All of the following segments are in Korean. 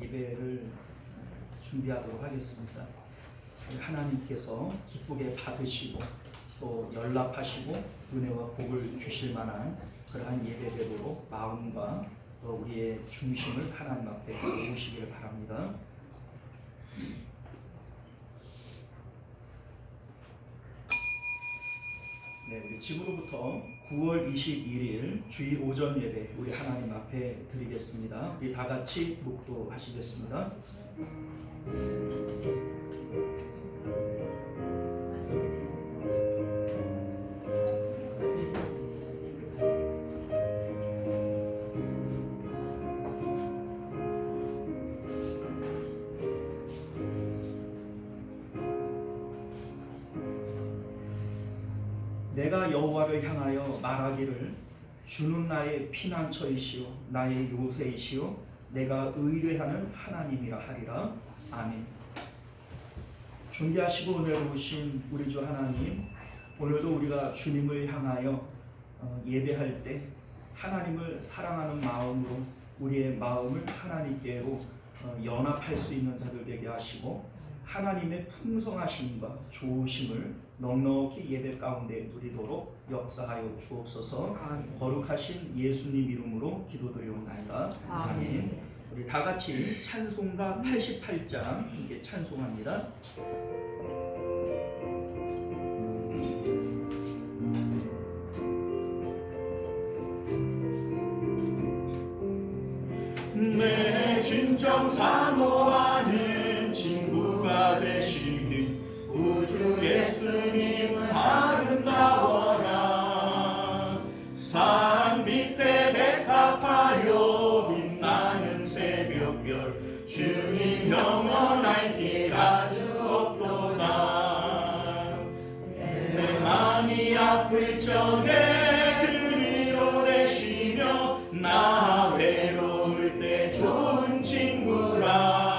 예배를 준비하도록 하겠습니다. 하나님께서 기쁘게 받으시고 또 연락하시고 은혜와 복을 주실 만한 그러한 예배대로 마음과 또 우리의 중심을 하나님 앞에 모으시기를 바랍니다. 네, 우리 지금으로부터 9월 21일 주일 오전 예배 우리 하나님 앞에 드리겠습니다. 우리 다 같이 묵도하시겠습니다. 내가 여호와를 향하여 말하기를 주는 나의 피난처이시오 나의 요새이시오 내가 의뢰하는 하나님이라 하리라. 아멘. 존귀하시고 은혜로우신 우리 주 하나님, 오늘도 우리가 주님을 향하여 예배할 때 하나님을 사랑하는 마음으로 우리의 마음을 하나님께로 연합할 수 있는 자들 되게 하시고 하나님의 풍성하심과 좋으심을 넉넉히 예배 가운데 누리도록 역사하여 주옵소서. 거룩하신 예수님 이름으로 기도드리옵나이다. 아멘. 우리 다 같이 찬송가 88장 함께 찬송합니다. 내 진정 사모하는 친구가 되시는 우주 예수님 아름다워라. 산 밑에 백합하여 빛나는 새벽별 주님 영원할 길 아주 없도다. 내 마음이 아플 적에 그리로 되시며 나 외로울 때 좋은 친구라.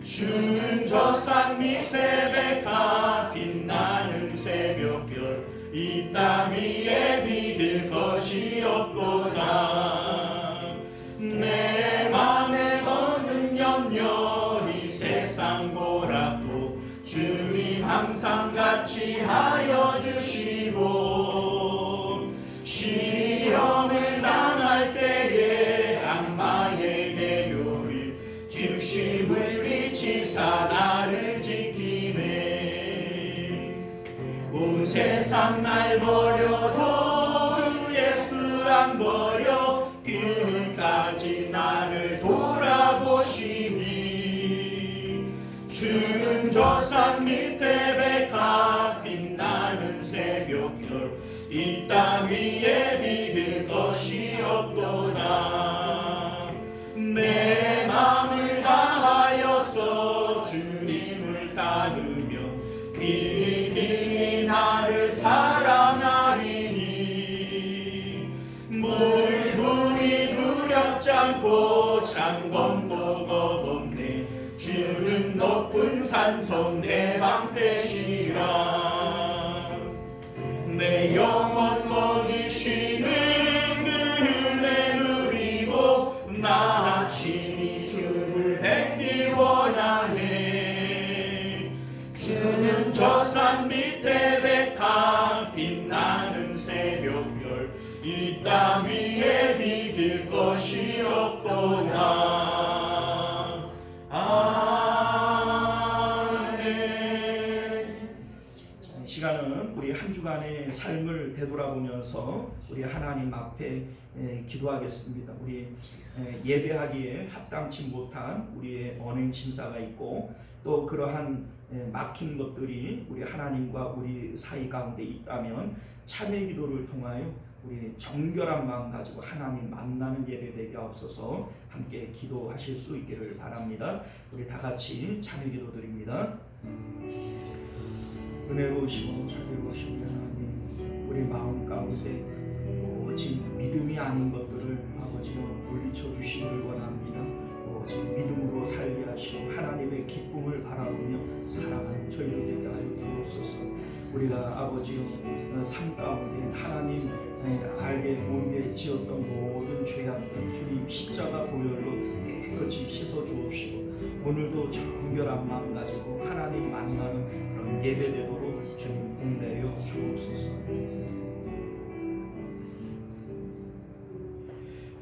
주는 저 산 밑에 백합 빛나는 새벽별 이 땅 위에 믿을 것이 없도다. 내 맘에 거는 염려 이 세상 보라도 주님 항상 같이 하여 주시고 시험을 당할 때에 악마의 계율 즉시 물리치사 나를 지키네. 온 세상 날 버려도 주 예수 안 버려 끝까지 나를 돌아보시니. 주는 저 산 밑에 백합 빛나는 새벽별 이 땅 위에 믿을 것이 없도다. 내 마음을 다하여서 주님을 따르며 비밀히 나를 사랑하리니. 물문이 두렵지 않고 장검도 겁없네. 주는 높은 산성 내 방패시라. 내 영혼 먹이시는 그 은혜 누리고 나 친히 주를 뵙기 원하네. 주는 저 산 밑에 백합 빛나는 새벽별 이 땅 위에 비길 것이 없도다. 이 시간은 우리 한 주간의 삶을 되돌아보면서 우리 하나님 앞에 기도하겠습니다. 우리 예배하기에 합당치 못한 우리의 언행 심사가 있고 또 그러한 막힌 것들이 우리 하나님과 우리 사이 가운데 있다면 참회 기도를 통하여 우리 정결한 마음 가지고 하나님 만나는 예배 되게 없어서 함께 기도하실 수 있기를 바랍니다. 우리 다 같이 참회 기도 드립니다. 은혜로우시고 자비로우신 하나님, 우리 마음 가운데 오직 믿음이 아닌 것들을 아버지로 물리쳐 주시기를 원합니다. 오직 믿음으로 살게 하시고 하나님의 기쁨을 바라보며 살아가는 저희들 되게 하여 주옵소서. 우리가 아버지요 삶 가운데 하나님 알게 모르게 지었던 모든 죄악들 주님 십자가 보혈로 깨끗이 씻어 오늘도 정결한 마음 가지고 하나님 만나는 그런 예배되도록 주님 공내려 주옵소서.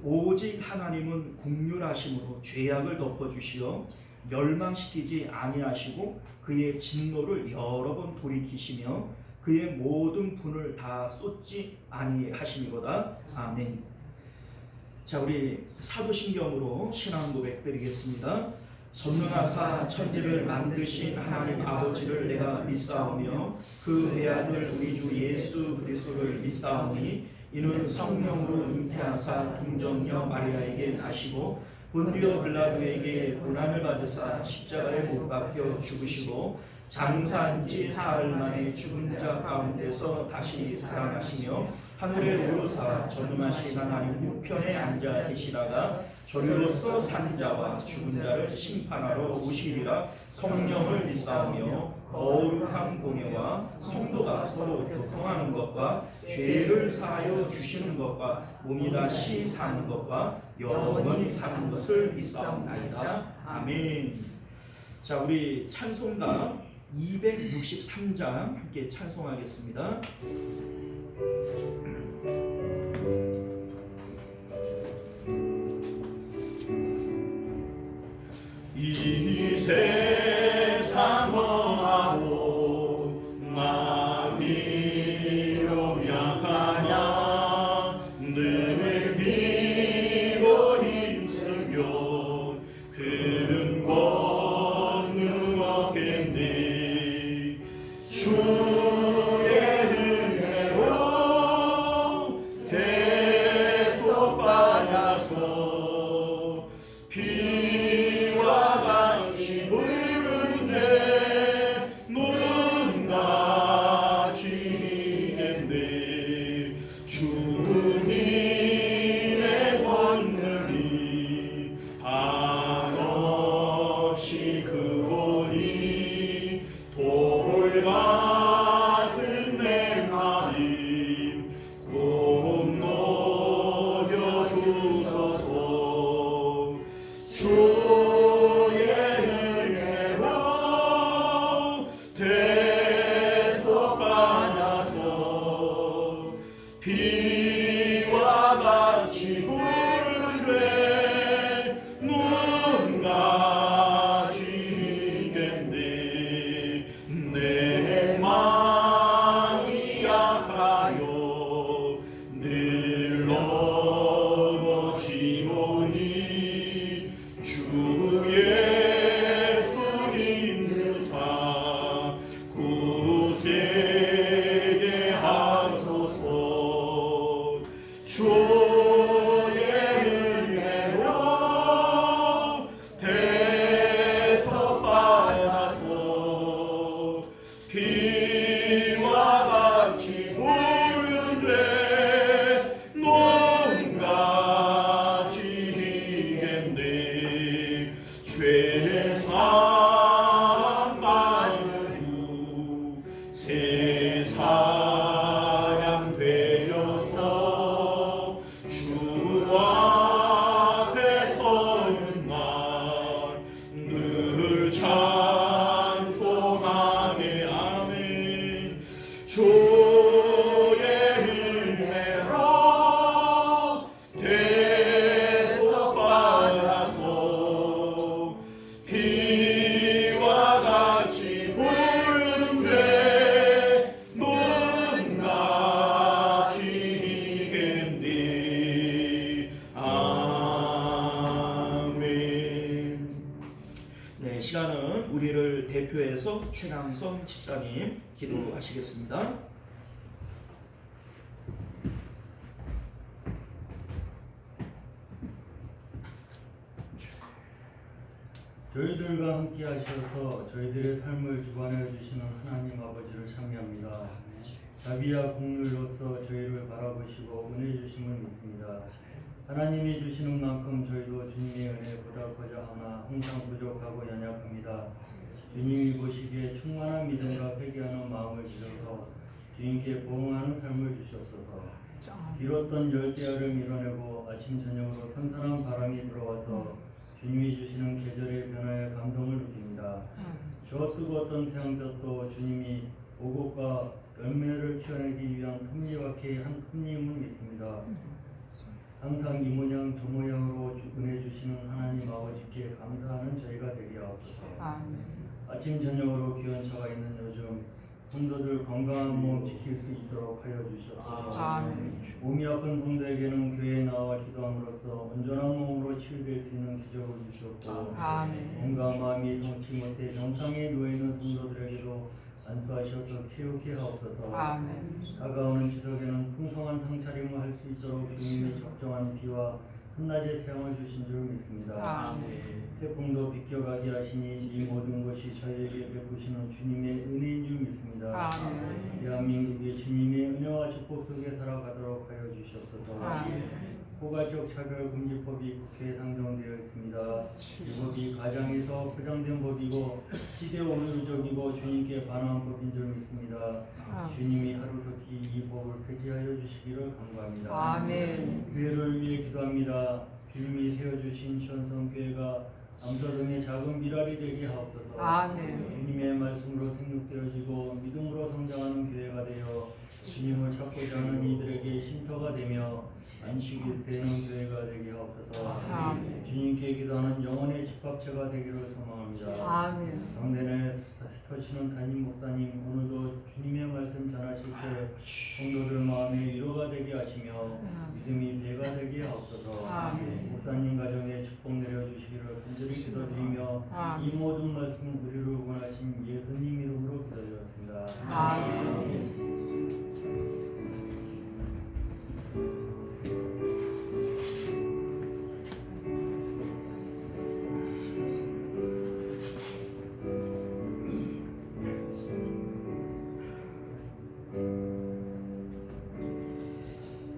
오직 하나님은 긍휼하심으로 죄악을 덮어주시어 멸망시키지 아니하시고 그의 진노를 여러 번 돌이키시며 그의 모든 분을 다 쏟지 아니하심이로다. 아멘. 자, 우리 사도신경으로 신앙 고백 드리겠습니다. 전능하사 천지를 만드신 하나님 아버지를 내가 믿사오며 그 외아들 우리 주 예수 그리스도를 믿사오니 이는 성령으로 잉태하사 동정녀 마리아에게 나시고 본디오 빌라도에게 고난을 받으사 십자가에 못 박혀 죽으시고 장사한 지 사흘 만에 죽은 자 가운데서 다시 살아나시며 하늘에 오르사 전능하신 하나님 우편에 앉아 계시다가 저리로서 산 자와 죽은 자를 심판하러 오시리라. 성령을 믿사오며 거룩한 공예와 성도가 서로 교통하는 것과 죄를 사하여 주시는 것과 몸이 다시 사는 것과 영원히 사는 것을 믿사옵나이다. 아멘. 자, 우리 찬송가 263장 함께 찬송하겠습니다. 이 세상 험하고 마음이 연약하나 늘 비고 힘쓰며 큰 권능 얻겠네. 주의 은혜로 대속 받아서 비와 같이 부르는데 누군가 지겠네. 주님의 권능이 한없이 크오니 돌 같은 내 마음 꼭 녹여 주소서. 주의 은혜로 대속 받아서 비와 같이 부르되 누군가 지겠네. 내 마음이 약하여 늘 넘어지오니 주 예수 힘주사 굳세게 하소서. 주의 은혜로 대속 받아서 비와 같이 부르되 누군가 지겠네. 죄상 많은 후 새 사람 되어서 주 앞에 서는 날 늘 찬송하네. 아멘. 주의 은혜로 대속 받아서 비와 같이 부르는데 누군가 지겠네. 아멘. 네, 시간은 우리를 대표해서 최남성 집사님 기도하시겠습니다. 저희들과 함께 하셔서 저희들의 삶을 주관해 주시는 하나님 아버지를 찬미합니다. 자비와 공률로서 저희를 바라보시고 은혜 주심을 믿습니다. 하나님이 주시는 만큼 저희도 주님의 은혜보다 거저하나 항상 부족하고 연약합니다. 주님이 보시기에 충만한 믿음과 회개하는 마음을 주셔서 주님께 보응하는 삶을 주시옵소서. 길었던 열대야를 밀어내고 아침 저녁으로 선선한 바람이 불어와서 주님이 주시는 계절의 변화에 감동을 느낍니다. 저 뜨거웠던 태양볕도 주님이 오곡과 열매를 키워내기 위한 톱니바퀴의 한 톱니임을 믿습니다. 항상 이 모양 저 모양으로 은혜 주시는 하나님 아버지께 감사하는 저희가 되게 하옵소서. 아침 저녁으로 기온차가 있는 요즘 성도들 건강한 몸 지킬 수 있도록 하여 주시옵소서. 몸이 아픈 성도에게는 교회에 나와 기도함으로써 온전한 몸으로 치유될 수 있는 기적을 주시옵고 몸과 마음이 성치 못해 병상에 누워있는 성도들에게도 안수하셔서 키우게 하옵소서. 다가오는 추석에는 풍성한 상차림을 할 수 있도록 주님이 적정한 비와 한낮의 태양을 주신 줄 믿습니다. 태풍도 비껴가게 하시니 이 모든 것이 저희에게 베푸시는 주님의 은혜인 줄 믿습니다. 대한민국의 주님의 은혜와 축복 속에 살아가도록 하여 주시옵소서. 포괄적 차별금지법이 국회에 상정되어 있습니다. 이 법이 가장에서 포장된 법이고 시대오늘적이고 주님께 반한 법인 줄 믿습니다. 주님이 하루속히 이 법을 폐지하여 주시기를 간구합니다. 교회를 위해 기도합니다. 주님이 세워주신 시온성교회가 남서동의 작은 미랄이 되게 하옵소서. 주님의 말씀으로 생육되어지고 믿음으로 성장하는 교회가 되어 주님을 찾고자 하는 이들에게 쉼터가 되며 안식이 되는 교회가 되게 하옵소서. 주님께 기도하는 영혼의 집합체가 되기를 소망합니다. 당대에 서시는 담임 목사님 오늘도 주님의 말씀 전하실 때 성도들 마음에 위로가 되게 하시며 믿음이 배가 되게 하옵소서. 목사님 가정에 축복 내려주시기를 간절히 기도드리며 이 모든 말씀은 우리를 원하신 예수님 이름으로 기도드렸습니다.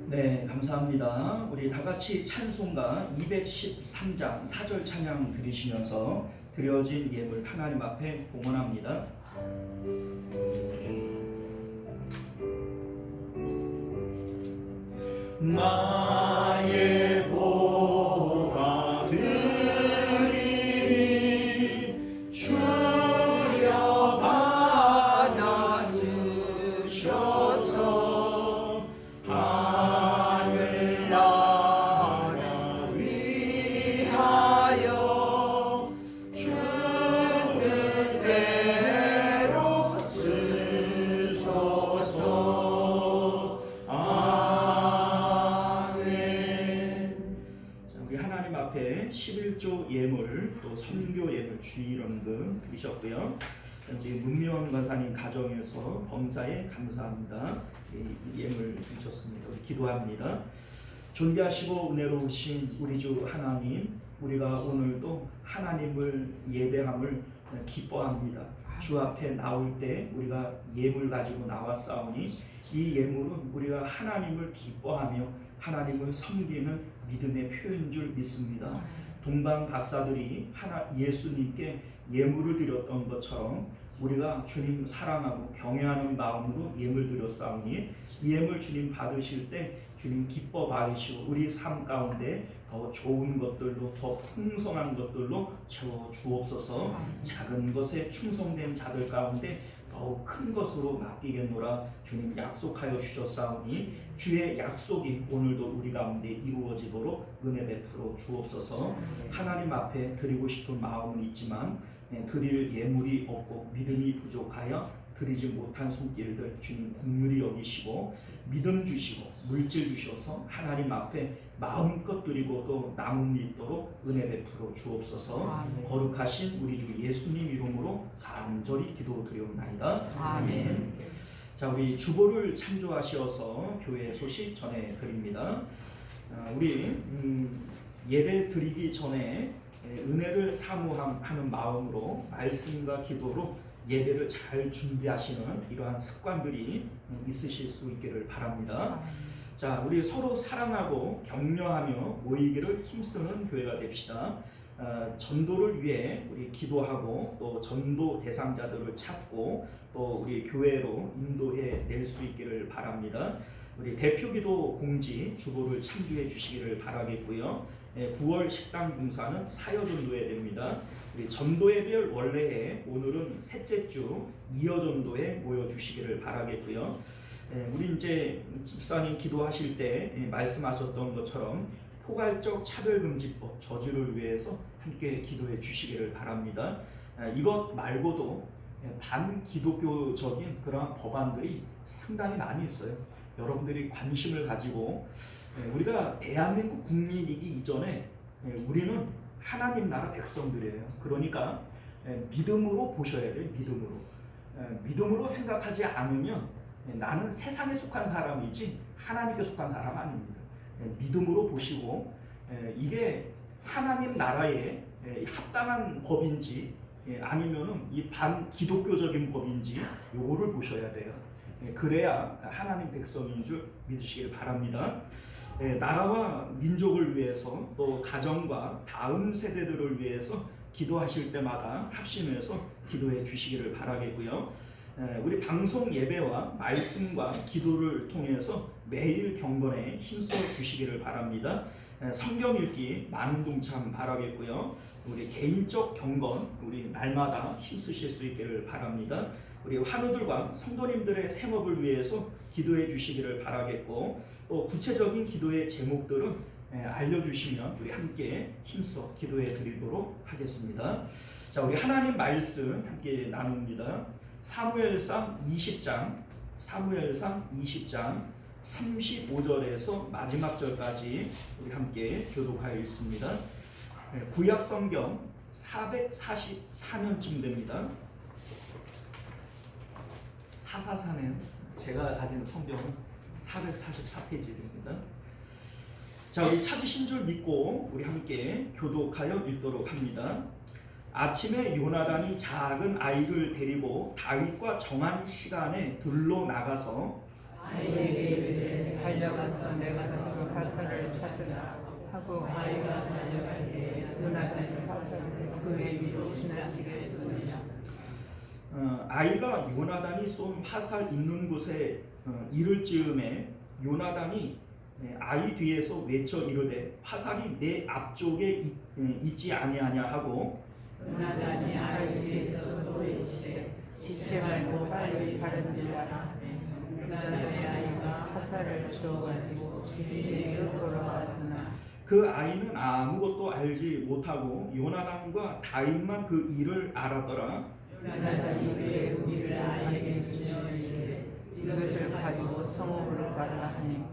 네, 감사합니다. 우리 다 같이 찬송가 213장 4절 찬양 들으시면서 드려진 예물 하나님 앞에 봉헌합니다. 나의 보가 드리니 주여 받아주셔서 하늘나라 위하여 주는 대로 쓰소서. 우리 하나님 앞에 11조 예물 또 선교 예물 주일원금 드리셨고요. 지금 문미원 권사님 가정에서 범사에 감사합니다. 예물 드리셨습니다. 우리 기도합니다. 존귀하시고 은혜로우신 우리 주 하나님, 우리가 오늘도 하나님을 예배함을 기뻐합니다. 주 앞에 나올 때 우리가 예물 가지고 나왔사오니 이 예물은 우리가 하나님을 기뻐하며 하나님을 섬기는 믿음의 표현인 줄 믿습니다. 동방 박사들이 예수님께 예물을 드렸던 것처럼 우리가 주님 사랑하고 경외하는 마음으로 예물 드렸사오니 이 예물 주님 받으실 때 주님 기뻐 받으시고 우리 삶 가운데 더 좋은 것들로 더 풍성한 것들로 채워 주옵소서. 작은 것에 충성된 자들 가운데 더욱 큰 것으로 맡기겠노라 주님 약속하여 주셨사오니 주의 약속이 오늘도 우리 가운데 이루어지도록 은혜 베풀어 주옵소서. 하나님 앞에 드리고 싶은 마음은 있지만 드릴 예물이 없고 믿음이 부족하여 드리지 못한 손길들 주님 긍휼히 여기시고 믿음 주시고 물질 주셔서 하나님 앞에 마음껏 드리고 또 남음 있도록 은혜 베풀어 주옵소서. 거룩하신 우리 주 예수님 이름으로 간절히 기도드리옵나이다. 아멘. 자, 우리 주보를 참조하셔서 교회 소식 전해 드립니다. 우리 예배 드리기 전에 은혜를 사모하는 마음으로 말씀과 기도로 예배를 잘 준비하시는 이러한 습관들이 있으실 수 있기를 바랍니다. 자, 우리 서로 사랑하고 격려하며 모이기를 힘쓰는 교회가 됩시다. 전도를 위해 우리 기도하고 또 전도 대상자들을 찾고 또 우리 교회로 인도해 낼 수 있기를 바랍니다. 우리 대표기도 공지 주보를 참조해 주시기를 바라겠고요. 9월 식당 봉사는 사여전도회 됩니다. 우리 전도회별 원래에 오늘은 셋째 주 이어전도에 모여 주시기를 바라겠고요. 우리 이제 집사님 기도하실 때 말씀하셨던 것처럼 포괄적 차별금지법 저지를 위해서 함께 기도해 주시기를 바랍니다. 이것 말고도 반기독교적인 그런 법안들이 상당히 많이 있어요. 여러분들이 관심을 가지고 우리가 대한민국 국민이기 이전에 우리는 하나님 나라 백성들이에요. 그러니까 믿음으로 보셔야 돼요. 믿음으로 생각하지 않으면 나는 세상에 속한 사람이지 하나님께 속한 사람 아닙니다. 믿음으로 보시고 이게 하나님 나라에 합당한 법인지 아니면은 이 반기독교적인 법인지 요거를 보셔야 돼요. 그래야 하나님 백성인 줄 믿으시길 바랍니다. 나라와 민족을 위해서 또 가정과 다음 세대들을 위해서 기도하실 때마다 합심해서 기도해 주시기를 바라겠고요. 우리 방송 예배와 말씀과 기도를 통해서 매일 경건에 힘써 주시기를 바랍니다. 성경 읽기 많은 동참 바라겠고요. 우리 개인적 경건 우리 날마다 힘쓰실 수 있기를 바랍니다. 우리 환우들과 성도님들의 생업을 위해서 기도해 주시기를 바라겠고 또 구체적인 기도의 제목들은 알려주시면 우리 함께 힘써 기도해 드리도록 하겠습니다. 자, 우리 하나님 말씀 함께 나눕니다. 사무엘상 20장 35절에서 마지막 절까지 우리 함께 교독하여 있습니다. 구약 성경 444면쯤 됩니다. 444면 제가 가진 성경은 444페이지입니다. 자, 우리 찾으신 줄 믿고 우리 함께 교독하여 읽도록 합니다. 아침에 요나단이 작은 아이를 데리고 다윗과 정한 시간에 들로 나가서 아이에게 이르되 달려가서 내가 서로 화살을 찾으라 하고 아이가 달려갈 때에 요나단이 화살을 그의 위로 지나치게 쏘니라. 아이가 요나단이 쏜 화살 있는 곳에 이를 즈음에 요나단이 아이 뒤에서 외쳐 이르되 화살이 내 앞쪽에 있지 아니하냐 하고 요나단이 아이 뒤에서 또 외치되 지체 말고 빨리 다른 길로 가라. 요나단의 아이가 화살을 주워가지고 주인에게로 돌아왔으나 그 아이는 아무것도 알지 못하고 요나단과 다윗만 그 일을 알았더라. 요나단이 그의 우리를 아이에게 주시니 이르되 이것을 가지고 성읍으로 가라 하니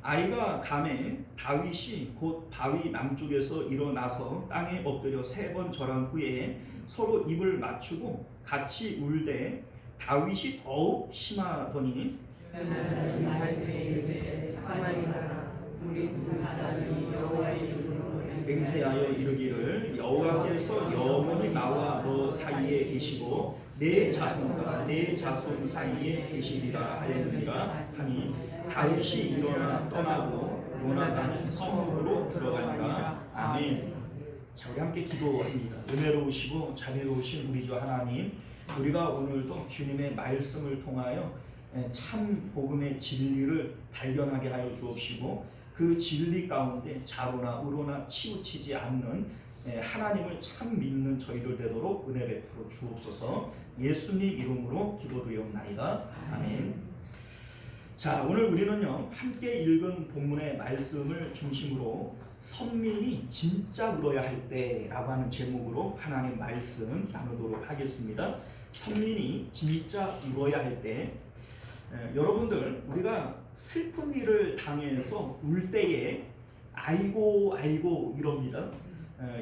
아이가 가매 다윗이 곧 바위 남쪽에서 일어나서 땅에 엎드려 3번 절한 후에 서로 입을 맞추고 같이 울되 다윗이 더욱 심하더니 요나단이 다윗에게 이르되 가만히 가라. 우리 두 사람이 여호와의 이름으로 맹세하여 이르기를 여호와께서 영원히 나와 너 사이에 계시고 내 자손과 내 자손 사이에 계시리라 하였느니라 하니 다윗이 일어나 떠나고 요나단이 성읍으로 들어가니라. 아멘. 자, 우리 함께 기도합니다. 은혜로우시고 자비로우신 우리 주 하나님, 우리가 오늘도 주님의 말씀을 통하여 참 복음의 진리를 발견하게 하여 주옵시고 그 진리 가운데 좌로나 우로나 치우치지 않는 하나님을 참 믿는 저희들 되도록 은혜 베풀어 주옵소서. 예수님 이름으로 기도드리옵나이다. 아멘. 자, 오늘 우리는요 함께 읽은 본문의 말씀을 중심으로 선민이 진짜 울어야 할 때라고 하는 제목으로 하나님 말씀 나누도록 하겠습니다. 선민이 진짜 울어야 할 때, 여러분들 우리가 슬픈 일을 당해서 울 때에 아이고 아이고 이럽니다.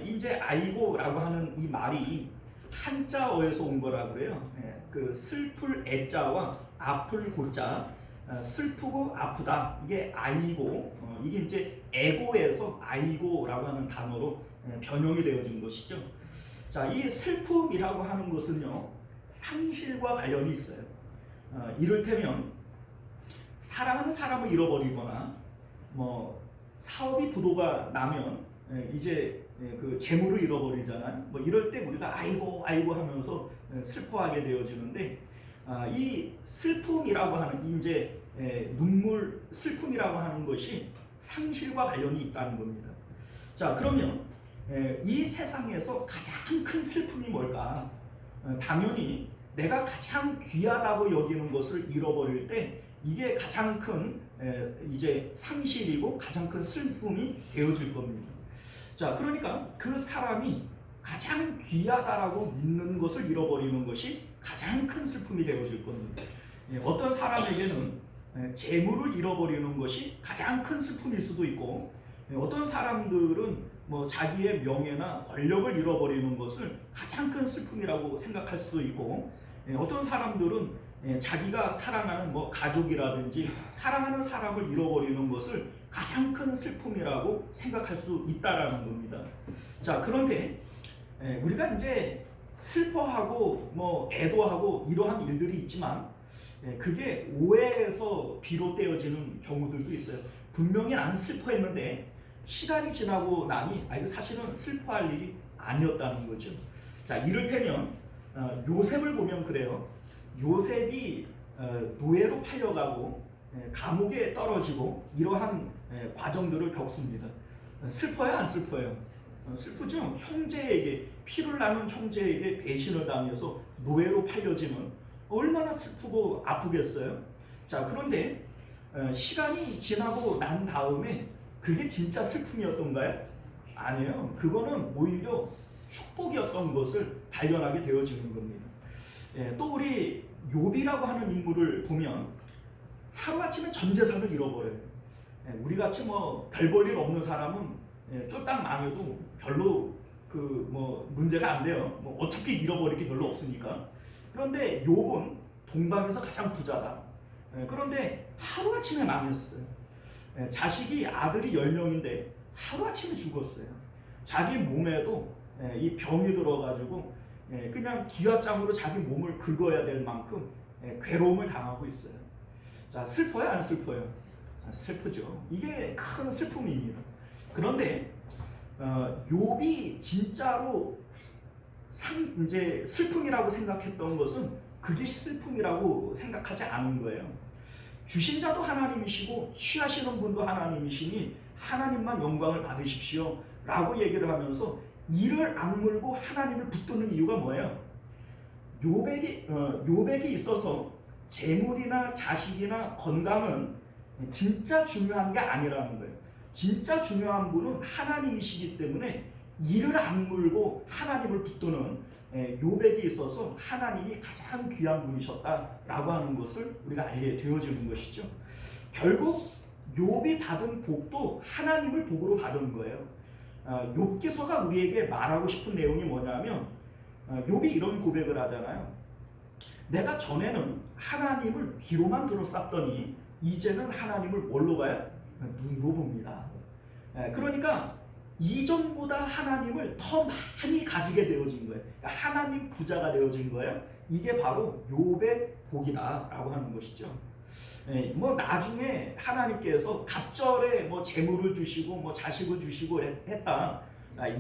이제 아이고라고 하는 이 말이 한자어에서 온 거라고 그래요. 그 슬플 애자와 아플 고자, 슬프고 아프다, 이게 아이고, 이게 이제 애고에서 아이고라고 하는 단어로 변형이 되어진 것이죠. 자, 이 슬픔이라고 하는 것은요 상실과 관련이 있어요. 이를테면 사랑하는 사람을 잃어버리거나 뭐 사업이 부도가 나면 이제 그 재물을 잃어버리잖아요. 뭐 이럴 때 우리가 아이고 아이고 하면서 슬퍼하게 되어지는데, 이 슬픔이라고 하는 이제 눈물, 슬픔이라고 하는 것이 상실과 관련이 있다는 겁니다. 자, 그러면 이 세상에서 가장 큰 슬픔이 뭘까? 당연히 내가 가장 귀하다고 여기는 것을 잃어버릴 때 이게 가장 큰 이제 상실이고 가장 큰 슬픔이 되어질 겁니다. 자, 그러니까 그 사람이 가장 귀하다라고 믿는 것을 잃어버리는 것이 가장 큰 슬픔이 되어질 겁니다. 어떤 사람에게는 재물을 잃어버리는 것이 가장 큰 슬픔일 수도 있고, 어떤 사람들은 뭐 자기의 명예나 권력을 잃어버리는 것을 가장 큰 슬픔이라고 생각할 수도 있고, 어떤 사람들은 자기가 사랑하는 뭐 가족이라든지 사랑하는 사람을 잃어버리는 것을 가장 큰 슬픔이라고 생각할 수 있다라는 겁니다. 자, 그런데 우리가 이제 슬퍼하고 뭐 애도하고 이러한 일들이 있지만 그게 오해에서 비롯되어지는 경우들도 있어요. 분명히 나는 슬퍼했는데 시간이 지나고 나니 이거 사실은 슬퍼할 일이 아니었다는 거죠. 자, 이를테면 요셉을 보면 그래요. 요셉이 노예로 팔려가고 감옥에 떨어지고 이러한 과정들을 겪습니다. 슬퍼요, 안 슬퍼요? 슬프죠. 형제에게, 피를 나눈 형제에게 배신을 당해서 노예로 팔려지면 얼마나 슬프고 아프겠어요. 자, 그런데 시간이 지나고 난 다음에 그게 진짜 슬픔이었던가요? 아니에요. 그거는 오히려 축복이었던 것을 발견하게 되어지는 겁니다. 또 우리 욥이라고 하는 인물을 보면 하루아침에 전 재산을 잃어버려요. 우리같이 뭐 별 볼 일 없는 사람은 쫄딱 망해도 별로 그 뭐 문제가 안 돼요. 뭐 어차피 잃어버릴 게 별로 없으니까. 그런데 욥은 동방에서 가장 부자다. 그런데 하루아침에 망했어요. 자식이 아들이 10명인데 하루아침에 죽었어요. 자기 몸에도 이 병이 들어가지고 그냥 기와장으로 자기 몸을 긁어야 될 만큼 괴로움을 당하고 있어요. 자, 슬퍼요, 안 슬퍼요? 슬프죠. 이게 큰 슬픔입니다. 그런데 욥이 진짜로 이제 슬픔이라고 생각했던 것은 그게 슬픔이라고 생각하지 않은 거예요. 주신 자도 하나님이시고 취하시는 분도 하나님이시니 하나님만 영광을 받으십시오 라고 얘기를 하면서 이를 악물고 하나님을 붙드는 이유가 뭐예요? 욥에게 있어서 재물이나 자식이나 건강은 진짜 중요한 게 아니라는 거예요. 진짜 중요한 분은 하나님이시기 때문에 이를 악물고 하나님을 붙드는 욥에게 있어서 하나님이 가장 귀한 분이셨다라고 하는 것을 우리가 알게 되어지는 것이죠. 결국 욥이 받은 복도 하나님을 복으로 받은 거예요. 욥기서가 우리에게 말하고 싶은 내용이 뭐냐면 욥이 이런 고백을 하잖아요. 내가 전에는 하나님을 귀로만 들었었더니 이제는 하나님을 뭘로 봐요? 눈으로 봅니다. 그러니까 이전보다 하나님을 더 많이 가지게 되어진 거예요. 그러니까 하나님 부자가 되어진 거예요. 이게 바로 욥의 복이다라고 하는 것이죠. 뭐 나중에 하나님께서 갑절에 뭐 재물을 주시고 뭐 자식을 주시고 했다.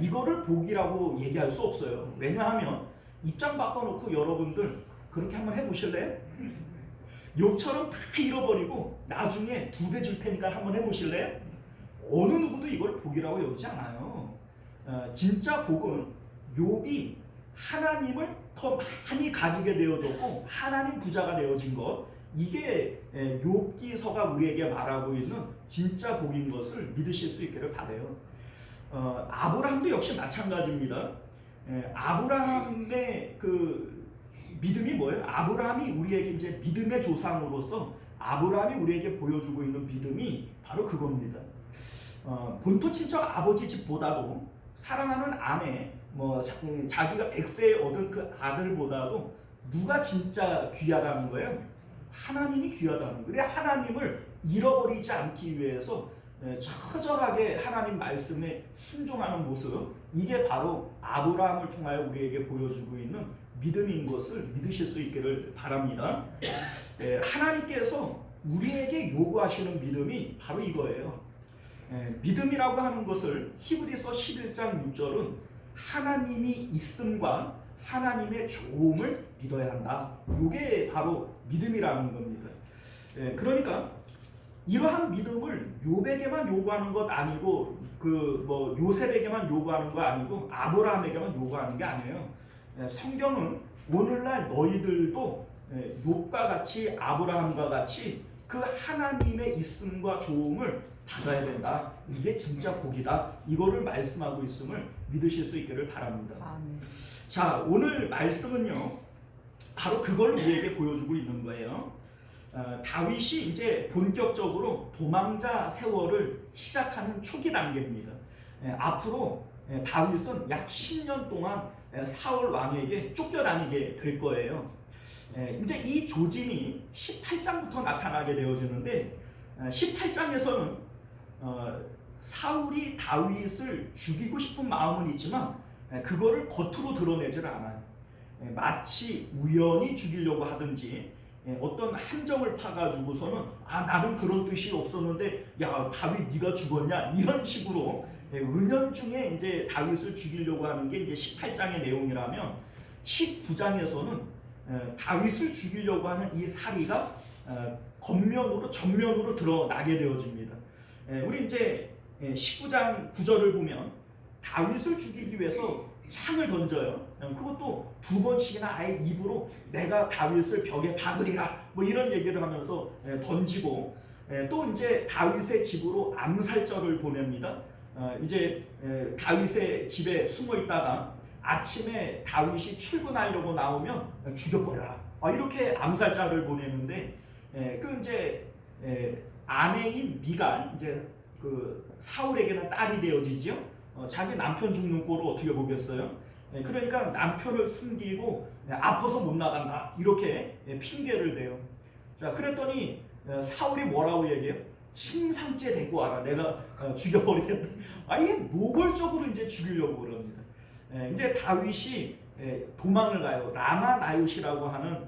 이거를 복이라고 얘기할 수 없어요. 왜냐하면 입장 바꿔놓고 여러분들 그렇게 한번 해보실래요? 욥처럼 다 잃어버리고 나중에 2배 줄 테니까 한번 해보실래요? 어느 누구도 이걸 복이라고 여기지 않아요. 진짜 복은 욥이 하나님을 더 많이 가지게 되어졌고 하나님 부자가 되어진 것, 이게 욥기서가 우리에게 말하고 있는 진짜 복인 것을 믿으실 수 있기를 바라요. 아브라함도 역시 마찬가지입니다. 아브라함의 그 믿음이 뭐예요? 아브라함이 우리에게 이제 믿음의 조상으로서 아브라함이 우리에게 보여주고 있는 믿음이 바로 그겁니다. 본토 친척 아버지 집보다도 사랑하는 아내, 뭐 자기가 100세에 얻은 그 아들보다도 누가 진짜 귀하다는 거예요? 하나님이 귀하다는 거예요. 하나님을 잃어버리지 않기 위해서 처절하게 하나님 말씀에 순종하는 모습, 이게 바로 아브라함을 통하여 우리에게 보여주고 있는 믿음인 것을 믿으실 수 있기를 바랍니다. 하나님께서 우리에게 요구하시는 믿음이 바로 이거예요. 믿음이라고 하는 것을 히브리서 11장 6절은 하나님이 있음과 하나님의 좋음을 믿어야 한다. 이게 바로 믿음이라는 겁니다. 그러니까 이러한 믿음을 요백에만 요구하는 것 아니고 그 뭐 요셉에게만 요구하는 거 아니고 아브라함에게만 요구하는 게 아니에요. 성경은 오늘날 너희들도 욥과 같이 아브라함과 같이 그 하나님의 있음과 도움을 받아야 된다. 이게 진짜 복이다. 이거를 말씀하고 있음을 믿으실 수 있기를 바랍니다. 아멘. 자, 오늘 말씀은요, 바로 그걸 우리에게 보여주고 있는 거예요. 다윗이 이제 본격적으로 도망자 세월을 시작하는 초기 단계입니다. 앞으로 다윗은 약 10년 동안 사울 왕에게 쫓겨다니게 될 거예요. 이제 이 조짐이 18장부터 나타나게 되어지는데 18장에서는 사울이 다윗을 죽이고 싶은 마음은 있지만 그거를 겉으로 드러내질 않아요. 마치 우연히 죽이려고 하든지 어떤 함정을 파가지고서는 나는 그런 뜻이 없었는데 야 다윗 네가 죽었냐 이런 식으로 은연중에 이제 다윗을 죽이려고 하는 게 이제 18장의 내용이라면 19장에서는 다윗을 죽이려고 하는 이 사리가 겉면으로 전면으로 드러나게 되어집니다. 우리 이제 19장 9절을 보면 다윗을 죽이기 위해서 창을 던져요. 그것도 2번씩이나 아예 입으로 내가 다윗을 벽에 박으리라 뭐 이런 얘기를 하면서 던지고 또 이제 다윗의 집으로 암살자를 보냅니다. 이제 다윗의 집에 숨어 있다가 아침에 다윗이 출근하려고 나오면 죽여버려라. 이렇게 암살자를 보내는데 그 이제 아내인 미갈 이제 그 사울에게는 딸이 되어지죠. 자기 남편 죽는 꼴을 어떻게 보겠어요? 그러니까 남편을 숨기고 아파서 못 나간다 이렇게 핑계를 대요. 자, 그랬더니 사울이 뭐라고 얘기해요? 침상째 데리고 와라. 내가 죽여버리겠다. 아예 노골적으로 이제 죽이려고 그럽니다. 이제 다윗이 도망을 가요. 라마나옳이라고 하는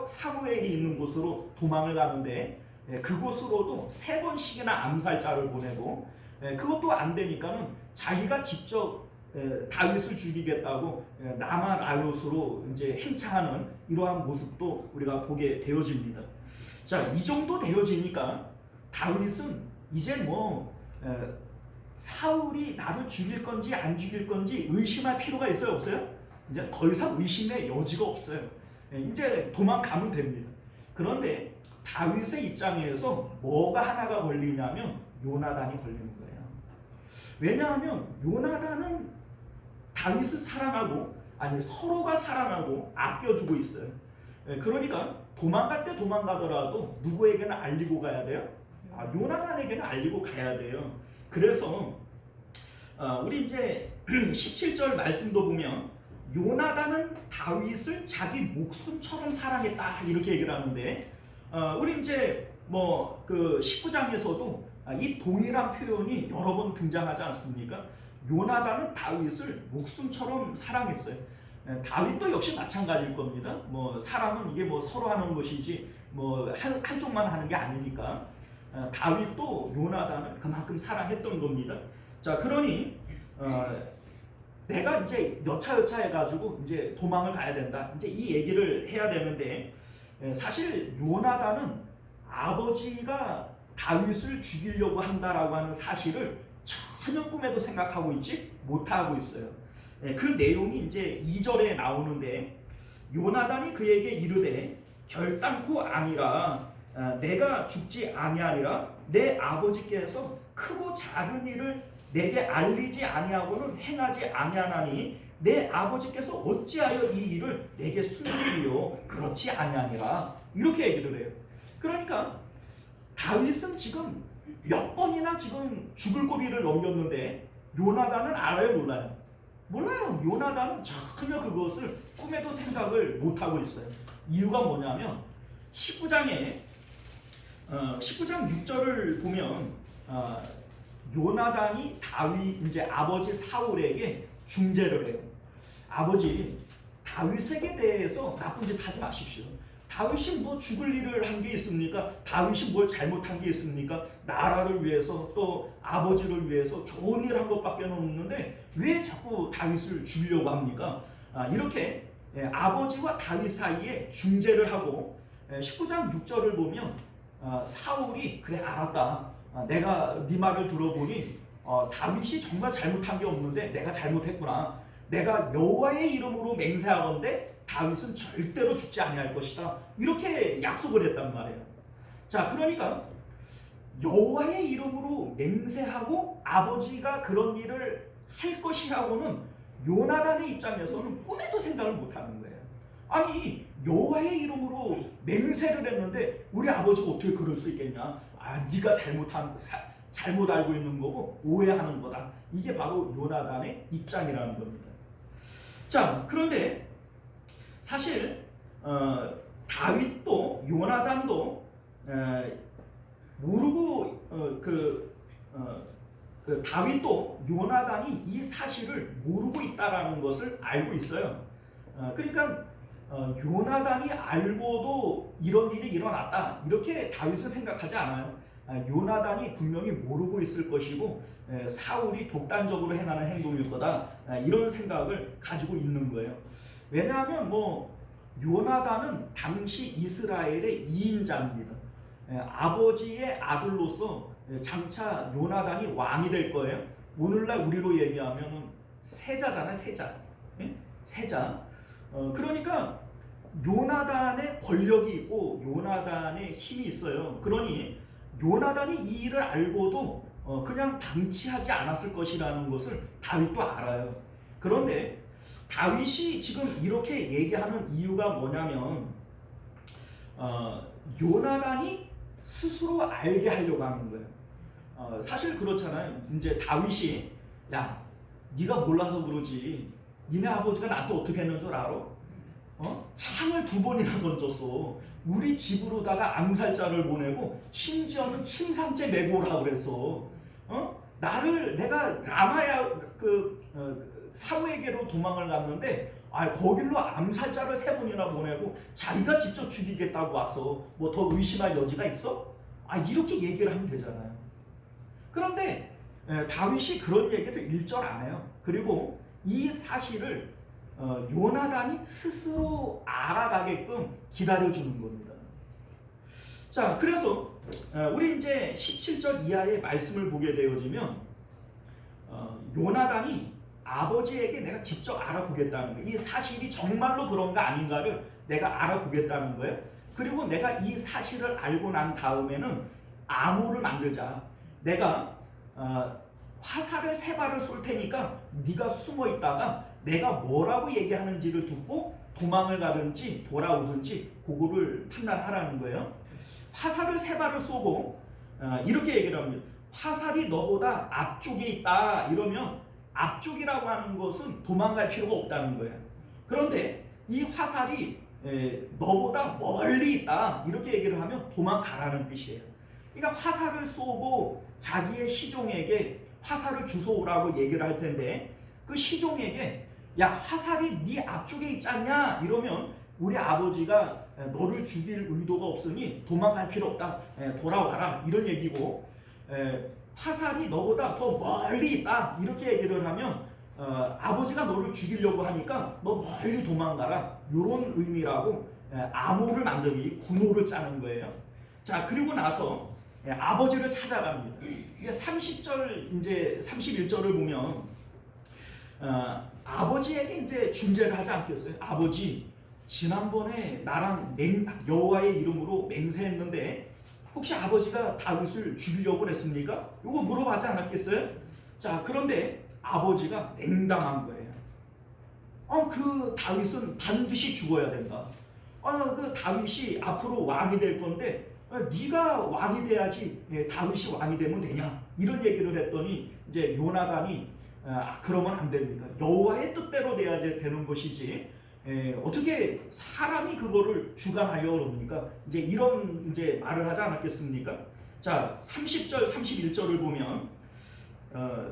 사무엘이 있는 곳으로 도망을 가는데 그곳으로도 3번씩이나 암살자를 보내고 그것도 안 되니까는 자기가 직접 다윗을 죽이겠다고 라마나옳으로 이제 행차하는 이러한 모습도 우리가 보게 되어집니다. 자, 이 정도 되어지니까 다윗은 이제 뭐 사울이 나를 죽일 건지 안 죽일 건지 의심할 필요가 있어요, 없어요? 이제 더 이상 의심의 여지가 없어요. 이제 도망가면 됩니다. 그런데 다윗의 입장에서 뭐가 하나가 걸리냐면 요나단이 걸리는 거예요. 왜냐하면 요나단은 다윗을 사랑하고 서로가 사랑하고 아껴주고 있어요. 그러니까 도망갈 때 도망가더라도 누구에게는 알리고 가야 돼요? 요나단에게는 알리고 가야 돼요. 그래서 우리 이제 17절 말씀도 보면 요나단은 다윗을 자기 목숨처럼 사랑했다 이렇게 얘기를 하는데 우리 이제 뭐 그 19장에서도 이 동일한 표현이 여러 번 등장하지 않습니까? 요나단은 다윗을 목숨처럼 사랑했어요. 다윗도 역시 마찬가지일 겁니다. 뭐 사랑은 이게 뭐 서로 하는 것이지 뭐 한쪽만 하는 게 아니니까 다윗도 요나단을 그만큼 사랑했던 겁니다. 자, 그러니 내가 이제 여차여차 해가지고 이제 도망을 가야 된다. 이제 이 얘기를 해야 되는데 사실 요나단은 아버지가 다윗을 죽이려고 한다라고 하는 사실을 전혀 꿈에도 생각하고 있지 못하고 있어요. 그 내용이 이제 2절에 나오는데 요나단이 그에게 이르되 결단코 아니라 내가 죽지 아니하리라. 내 아버지께서 크고 작은 일을 내게 알리지 아니하고는 행하지 아니하나니 내 아버지께서 어찌하여 이 일을 내게 숨기리요? 그렇지 아니하니라. 이렇게 얘기를 해요. 그러니까 다윗은 지금 몇 번이나 지금 죽을 고비를 넘겼는데 요나단은 알아요, 몰라요? 몰라요. 요나단은 전혀 그것을 꿈에도 생각을 못하고 있어요. 이유가 뭐냐면 19장 6절을 보면 요나단이 다윗 이제 아버지 사울에게 중재를 해요. 아버지, 다윗에게 대해서 나쁜 짓 하지 마십시오. 다윗이 뭐 죽을 일을 한 게 있습니까? 다윗이 뭘 잘못한 게 있습니까? 나라를 위해서 또 아버지를 위해서 좋은 일 한 것밖에 없는데 왜 자꾸 다윗을 죽이려고 합니까? 이렇게 아버지와 다윗 사이에 중재를 하고 19장 6절을 보면 사울이 그래 알았다. 내가 네 말을 들어보니 다윗이 정말 잘못한 게 없는데 내가 잘못했구나. 내가 여호와의 이름으로 맹세하건대 다윗은 절대로 죽지 아니할 것이다. 이렇게 약속을 했단 말이에요. 자, 그러니까 여호와의 이름으로 맹세하고 아버지가 그런 일을 할 것이라고는 요나단의 입장에서는 꿈에도 생각을 못하는 거예요. 아니, 여호와의 이름으로 맹세를 했는데 우리 아버지가 어떻게 그럴 수 있겠냐? 네가 잘못 알고 있는 거고 오해하는 거다. 이게 바로 요나단의 입장이라는 겁니다. 자, 그런데 사실 다윗도 요나단도 모르고 다윗도 요나단이 이 사실을 모르고 있다라는 것을 알고 있어요. 그러니까 요나단이 알고도 이런 일이 일어났다 이렇게 다윗은 생각하지 않아요. 요나단이 분명히 모르고 있을 것이고 사울이 독단적으로 행하는 행동일 거다 이런 생각을 가지고 있는 거예요. 왜냐하면 요나단은 당시 이스라엘의 2인자입니다. 아버지의 아들로서 장차 요나단이 왕이 될 거예요. 오늘날 우리로 얘기하면 세자잖아요. 세자. 그러니까 요나단의 권력이 있고 요나단의 힘이 있어요. 그러니 요나단이 이 일을 알고도 그냥 방치하지 않았을 것이라는 것을 다윗도 알아요. 그런데 다윗이 지금 이렇게 얘기하는 이유가 뭐냐면 요나단이 스스로 알게 하려고 하는 거예요. 사실 그렇잖아요. 이제 다윗이 야, 네가 몰라서 그러지. 니네 아버지가 나한테 어떻게 했는 줄 알아? 창을 2번이나 던졌어. 우리 집으로다가 암살자를 보내고 심지어는 침상째 메고 오라고 그랬어. 내가 라마야 사무에게로 도망을 갔는데 거길로 암살자를 3번이나 보내고 자기가 직접 죽이겠다고 왔어. 뭐 더 의심할 여지가 있어? 이렇게 얘기를 하면 되잖아요. 그런데 다윗이 그런 얘기도 일절 안 해요. 그리고 이 사실을 요나단이 스스로 알아가게끔 기다려주는 겁니다. 자, 그래서 우리 이제 17절 이하의 말씀을 보게 되어지면 요나단이 아버지에게 내가 직접 알아보겠다는 거예요. 이 사실이 정말로 그런가 아닌가를 내가 알아보겠다는 거예요. 그리고 내가 이 사실을 알고 난 다음에는 암호를 만들자. 내가 화살을 3발을 쏠 테니까 네가 숨어 있다가 내가 뭐라고 얘기하는지를 듣고 도망을 가든지 돌아오든지 그거를 판단하라는 거예요. 화살을 3발을 쏘고 이렇게 얘기를 합니다. 화살이 너보다 앞쪽에 있다 이러면 앞쪽이라고 하는 것은 도망갈 필요가 없다는 거예요. 그런데 이 화살이 너보다 멀리 있다 이렇게 얘기를 하면 도망가라는 뜻이에요. 그러니까 화살을 쏘고 자기의 시종에게 화살을 주워오라고 얘기를 할 텐데 그 시종에게 야, 화살이 네 앞쪽에 있지 않냐 이러면 우리 아버지가 너를 죽일 의도가 없으니 도망갈 필요 없다. 돌아와라 이런 얘기고, 화살이 너보다 더 멀리 있다 이렇게 얘기를 하면 아버지가 너를 죽이려고 하니까 너 멀리 도망가라 이런 의미라고 암호를 만들기 군호를 짜는 거예요. 자, 그리고 나서 아버지를 찾아갑니다. 30절 이제 31절을 보면 아버지에게 이제 중재를 하지 않겠어요? 아버지, 지난번에 나랑 여호와의 이름으로 맹세했는데 혹시 아버지가 다윗을 죽이려고 했습니까? 이거 물어봤지 않았겠어요? 자, 그런데 아버지가 냉담한 거예요. 그 다윗은 반드시 죽어야 된다. 그 다윗이 앞으로 왕이 될 건데 네가 왕이 돼야지 다윗이 왕이 되면 되냐? 이런 얘기를 했더니 이제 요나단이 그러면 안 됩니다. 여호와의 뜻대로 돼야지 되는 것이지 어떻게 사람이 그거를 주관하려고 합니까? 이제 이런 이제 말을 하지 않았겠습니까? 자, 30절 31절을 보면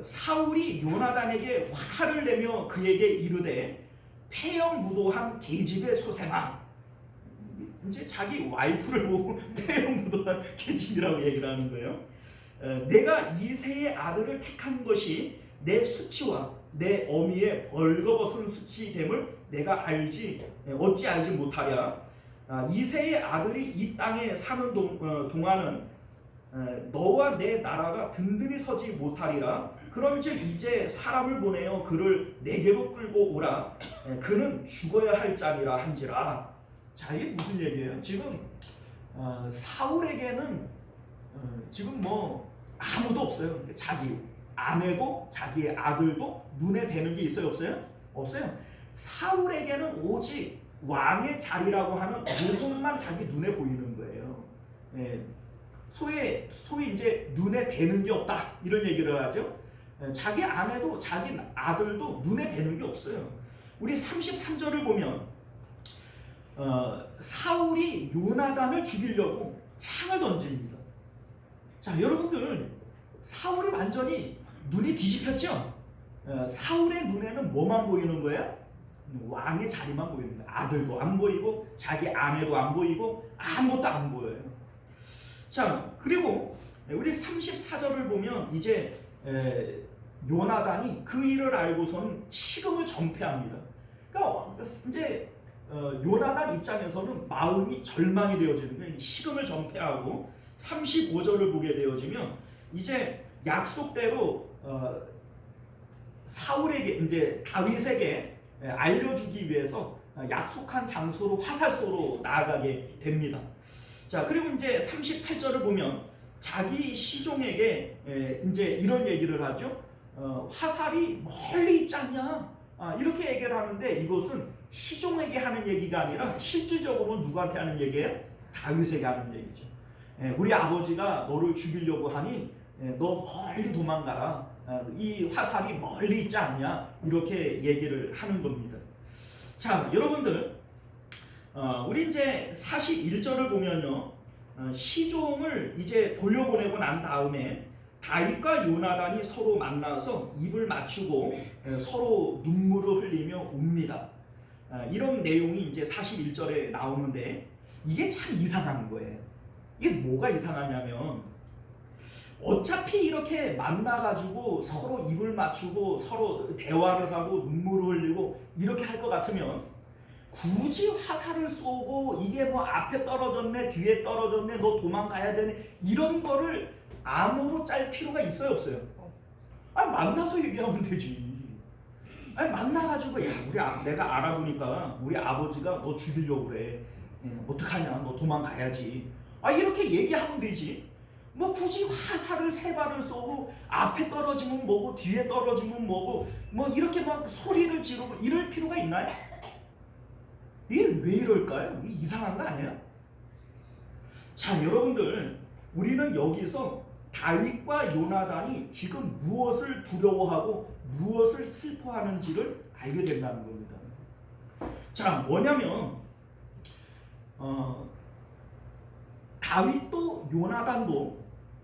사울이 요나단에게 화를 내며 그에게 이르되 폐영무도한 계집의 소생아. 이제 자기 와이프를 보고 폐영무도한 계집이라고 얘기를 하는 거예요. 내가 이새의 아들을 택한 것이 내 수치와 내 어미의 벌거벗은 수치됨을 내가 어찌 알지 못하랴. 이새의 아들이 이 땅에 사는 동안은 너와 내 나라가 든든히 서지 못하리라. 그런즉 이제 사람을 보내어 그를 내게로 끌고 오라. 그는 죽어야 할 자리라 한지라. 자, 이게 무슨 얘기예요? 지금 사울에게는 지금 뭐 아무도 없어요. 자기 아내도 자기의 아들도 눈에 뵈는 게 있어요, 없어요? 없어요. 사울에게는 오직 왕의 자리라고 하는 이것만 자기 눈에 보이는 거예요. 소위 이제 눈에 뵈는 게 없다 이런 얘기를 하죠. 자기 아내도 자기 아들도 눈에 뵈는 게 없어요. 우리 33절을 보면 사울이 요나단을 죽이려고 창을 던집니다. 자, 여러분들 사울이 완전히 눈이 뒤집혔죠? 사울의 눈에는 뭐만 보이는 거예요? 왕의 자리만 보입니다. 아들도 안 보이고 자기 아내도 안 보이고 아무것도 안 보여요. 자, 그리고 우리 34절을 보면 이제 요나단이 그 일을 알고서는 식음을 전폐합니다. 그러니까 이제 요나단 입장에서는 마음이 절망이 되어지는 거예요. 식음을 전폐하고 35절을 보게 되어지면 이제 약속대로 사울에게 이제 다윗에게 알려주기 위해서 약속한 장소로 화살소로 나아가게 됩니다. 자, 그리고 이제 38절을 보면 자기 시종에게 이제 이런 얘기를 하죠. 화살이 멀리 있지 않냐? 이렇게 얘기를 하는데 이것은 시종에게 하는 얘기가 아니라 실질적으로 누구한테 하는 얘기예요? 다윗에게 하는 얘기죠. 우리 아버지가 너를 죽이려고 하니 너 멀리 도망가라. 이 화살이 멀리 있지 않냐? 이렇게 얘기를 하는 겁니다. 자, 여러분들 우리 이제 41절을 보면요. 시종을 이제 돌려보내고 난 다음에 다윗과 요나단이 서로 만나서 입을 맞추고 서로 눈물을 흘리며 웁니다. 이런 내용이 이제 41절에 나오는데 이게 참 이상한 거예요. 이게 뭐가 이상하냐면 어차피 이렇게 만나가지고 서로 입을 맞추고 서로 대화를 하고 눈물을 흘리고 이렇게 할 것 같으면 굳이 화살을 쏘고 이게 뭐 앞에 떨어졌네 뒤에 떨어졌네 너 도망가야 되네 이런 거를 암호로 짤 필요가 있어요 없어요? 아니 만나서 얘기하면 되지. 아니 만나가지고 야 내가 알아보니까 우리 아버지가 너 죽이려고 그래. 어떡하냐 너 도망가야지. 이렇게 얘기하면 되지. 뭐 굳이 화살을 3발을 쏘고 앞에 떨어지면 뭐고 뒤에 떨어지면 뭐고 뭐 이렇게 막 소리를 지르고 이럴 필요가 있나요? 이게 왜 이럴까요? 이게 이상한 거 아니에요? 자, 여러분들 우리는 여기서 다윗과 요나단이 지금 무엇을 두려워하고 무엇을 슬퍼하는지를 알게 된다는 겁니다. 자, 뭐냐면 다윗도 요나단도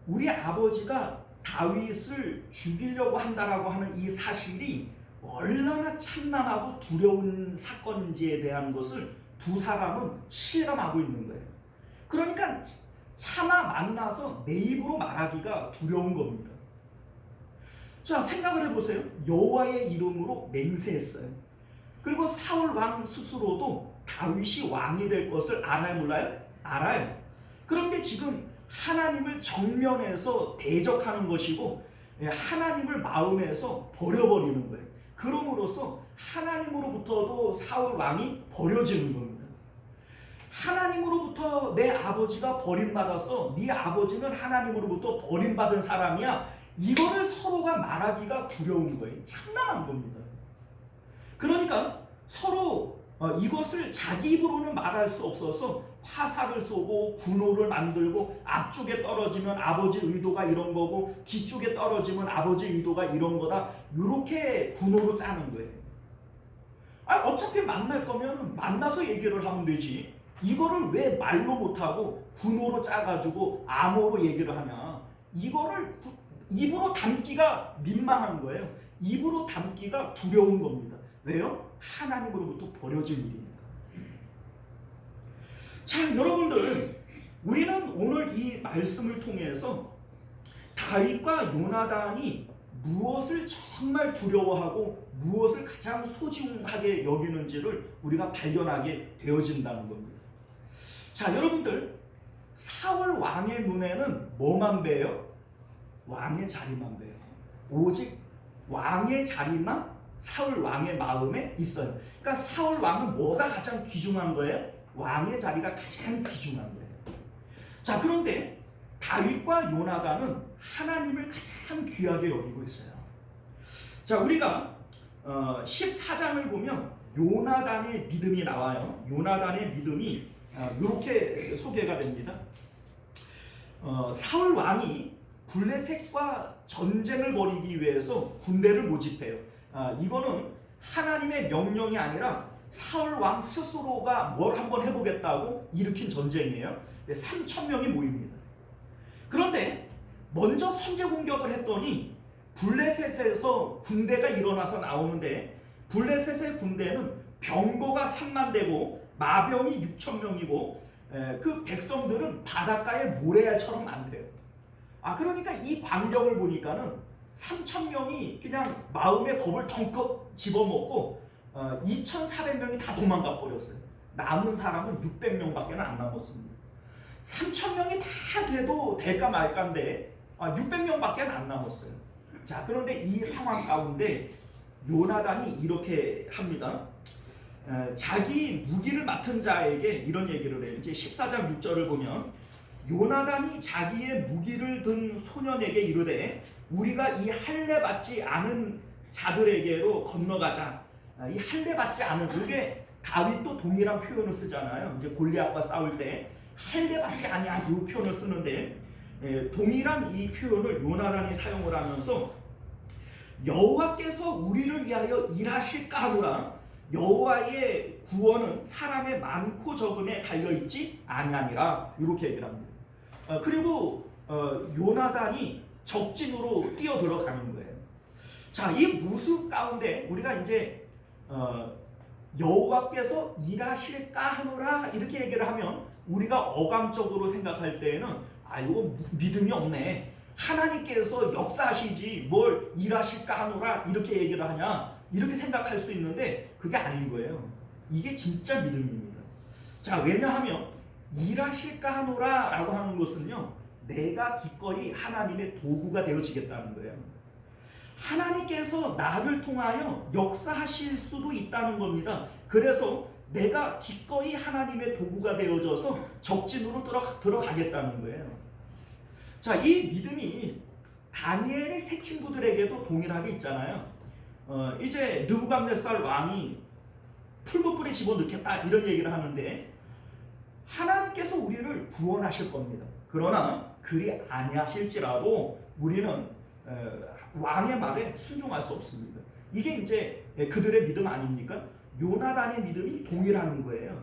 우리 아버지가 다윗을 죽이려고 한다라고 하는 이 사실이 얼마나 참담하고 두려운 사건인지에 대한 것을 두 사람은 실감하고 있는 거예요. 그러니까 차마 만나서 내 입으로 말하기가 두려운 겁니다. 자, 생각을 해보세요. 여호와의 이름으로 맹세했어요. 그리고 사울 왕 스스로도 다윗이 왕이 될 것을 알아요, 몰라요? 알아요. 그런데 지금 하나님을 정면에서 대적하는 것이고 하나님을 마음에서 버려버리는 거예요. 그럼으로써 하나님으로부터도 사울 왕이 버려지는 겁니다. 하나님으로부터 내 아버지가 버림받아서 네 아버지는 하나님으로부터 버림받은 사람이야. 이거를 서로가 말하기가 두려운 거예요. 참담한 겁니다. 그러니까 서로 이것을 자기 입으로는 말할 수 없어서 화살을 쏘고 군호를 만들고 앞쪽에 떨어지면 아버지 의도가 이런 거고 뒤쪽에 떨어지면 아버지 의도가 이런 거다. 이렇게 군호로 짜는 거예요. 어차피 만날 거면 만나서 얘기를 하면 되지. 이거를 왜 말로 못하고 군호로 짜가지고 암호로 얘기를 하냐. 이거를 입으로 담기가 민망한 거예요. 입으로 담기가 두려운 겁니다. 왜요? 하나님으로부터 버려진 일이니까. 자, 여러분들 우리는 오늘 이 말씀을 통해서 다윗과 요나단이 무엇을 정말 두려워하고 무엇을 가장 소중하게 여기는지를 우리가 발견하게 되어진다는 겁니다. 자, 여러분들, 사울 왕의 눈에는 뭐만 배요? 왕의 자리만 배요. 오직 왕의 자리만 사울 왕의 마음에 있어요. 그러니까 사울 왕은 뭐가 가장 귀중한 거예요? 왕의 자리가 가장 귀중한 거예요. 자, 그런데 다윗과 요나단은 하나님을 가장 귀하게 여기고 있어요. 자, 우리가 14장을 보면 요나단의 믿음이 나와요. 요나단의 믿음이 이렇게 소개가 됩니다. 사울 왕이 블레셋과 전쟁을 벌이기 위해서 군대를 모집해요. 이거는 하나님의 명령이 아니라 사울 왕 스스로가 뭘 한번 해보겠다고 일으킨 전쟁이에요. 3,000명이 모입니다. 그런데 먼저 선제 공격을 했더니 블레셋에서 군대가 일어나서 나오는데, 블레셋의 군대는 병거가 3만 대고 마병이 6,000명이고 그 백성들은 바닷가에 모래알처럼 많대요. 그러니까 이 광경을 보니까는 3,000명이 그냥 마음에 겁을 덩컥 집어먹고 2,400명이 다 도망가 버렸어요. 남은 사람은 600명밖에 안 남았습니다. 3,000명이 다 돼도 될까 말까인데 600명밖에 안 남았어요. 자, 그런데 이 상황 가운데 요나단이 이렇게 합니다. 자기 무기를 맡은 자에게 이런 얘기를 해요. 이제 14장 6절을 보면 요나단이 자기의 무기를 든 소년에게 이르되 우리가 이 할례 받지 않은 자들에게로 건너가자. 이 할례 받지 않은, 이게 다윗도 동일한 표현을 쓰잖아요. 이제 골리앗과 싸울 때 할례 받지 아니한 이 표현을 쓰는데, 동일한 이 표현을 요나단이 사용을 하면서 여호와께서 우리를 위하여 일하실까 하노라. 여호와의 구원은 사람의 많고 적음에 달려있지 아니하니라. 이렇게 얘기를 합니다. 그리고 요나단이 적진으로 뛰어 들어가는 거예요. 자, 이 모습 가운데 우리가 이제 여호와께서 일하실까 하노라 이렇게 얘기를 하면 우리가 어감적으로 생각할 때에는 이거 믿음이 없네, 하나님께서 역사하시지 뭘 일하실까 하노라 이렇게 얘기를 하냐, 이렇게 생각할 수 있는데 그게 아닌 거예요. 이게 진짜 믿음입니다. 자, 왜냐하면 일하실까 하노라 라고 하는 것은요, 내가 기꺼이 하나님의 도구가 되어지겠다는 거예요. 하나님께서 나를 통하여 역사하실 수도 있다는 겁니다. 그래서 내가 기꺼이 하나님의 도구가 되어져서 적진으로 들어가겠다는 거예요. 자, 이 믿음이 다니엘의 세 친구들에게도 동일하게 있잖아요. 이제 느부갓네살 왕이 풀무불에 집어넣겠다 이런 얘기를 하는데, 하나님께서 우리를 구원하실 겁니다. 그러나 그리 아니하실지라도 우리는 왕의 말에 순종할 수 없습니다. 이게 이제 그들의 믿음 아닙니까? 요나단의 믿음이 동일한 거예요.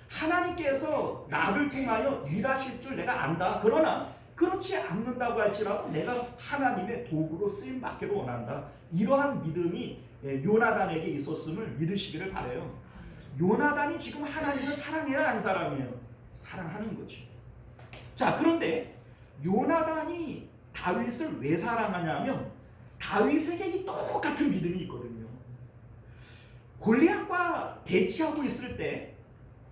하나님께서 나를 통하여 일하실 줄 내가 안다. 그러나 그렇지 않는다고 할지라도 내가 하나님의 도구로 쓰임 받기를 원한다. 이러한 믿음이 요나단에게 있었음을 믿으시기를 바라요. 요나단이 지금 하나님을 사랑해요, 안 사랑해요? 사랑하는 거죠. 자, 그런데 요나단이 다윗을 왜 사랑하냐면 다윗에게 이 똑같은 믿음이 있거든요. 골리앗과 대치하고 있을 때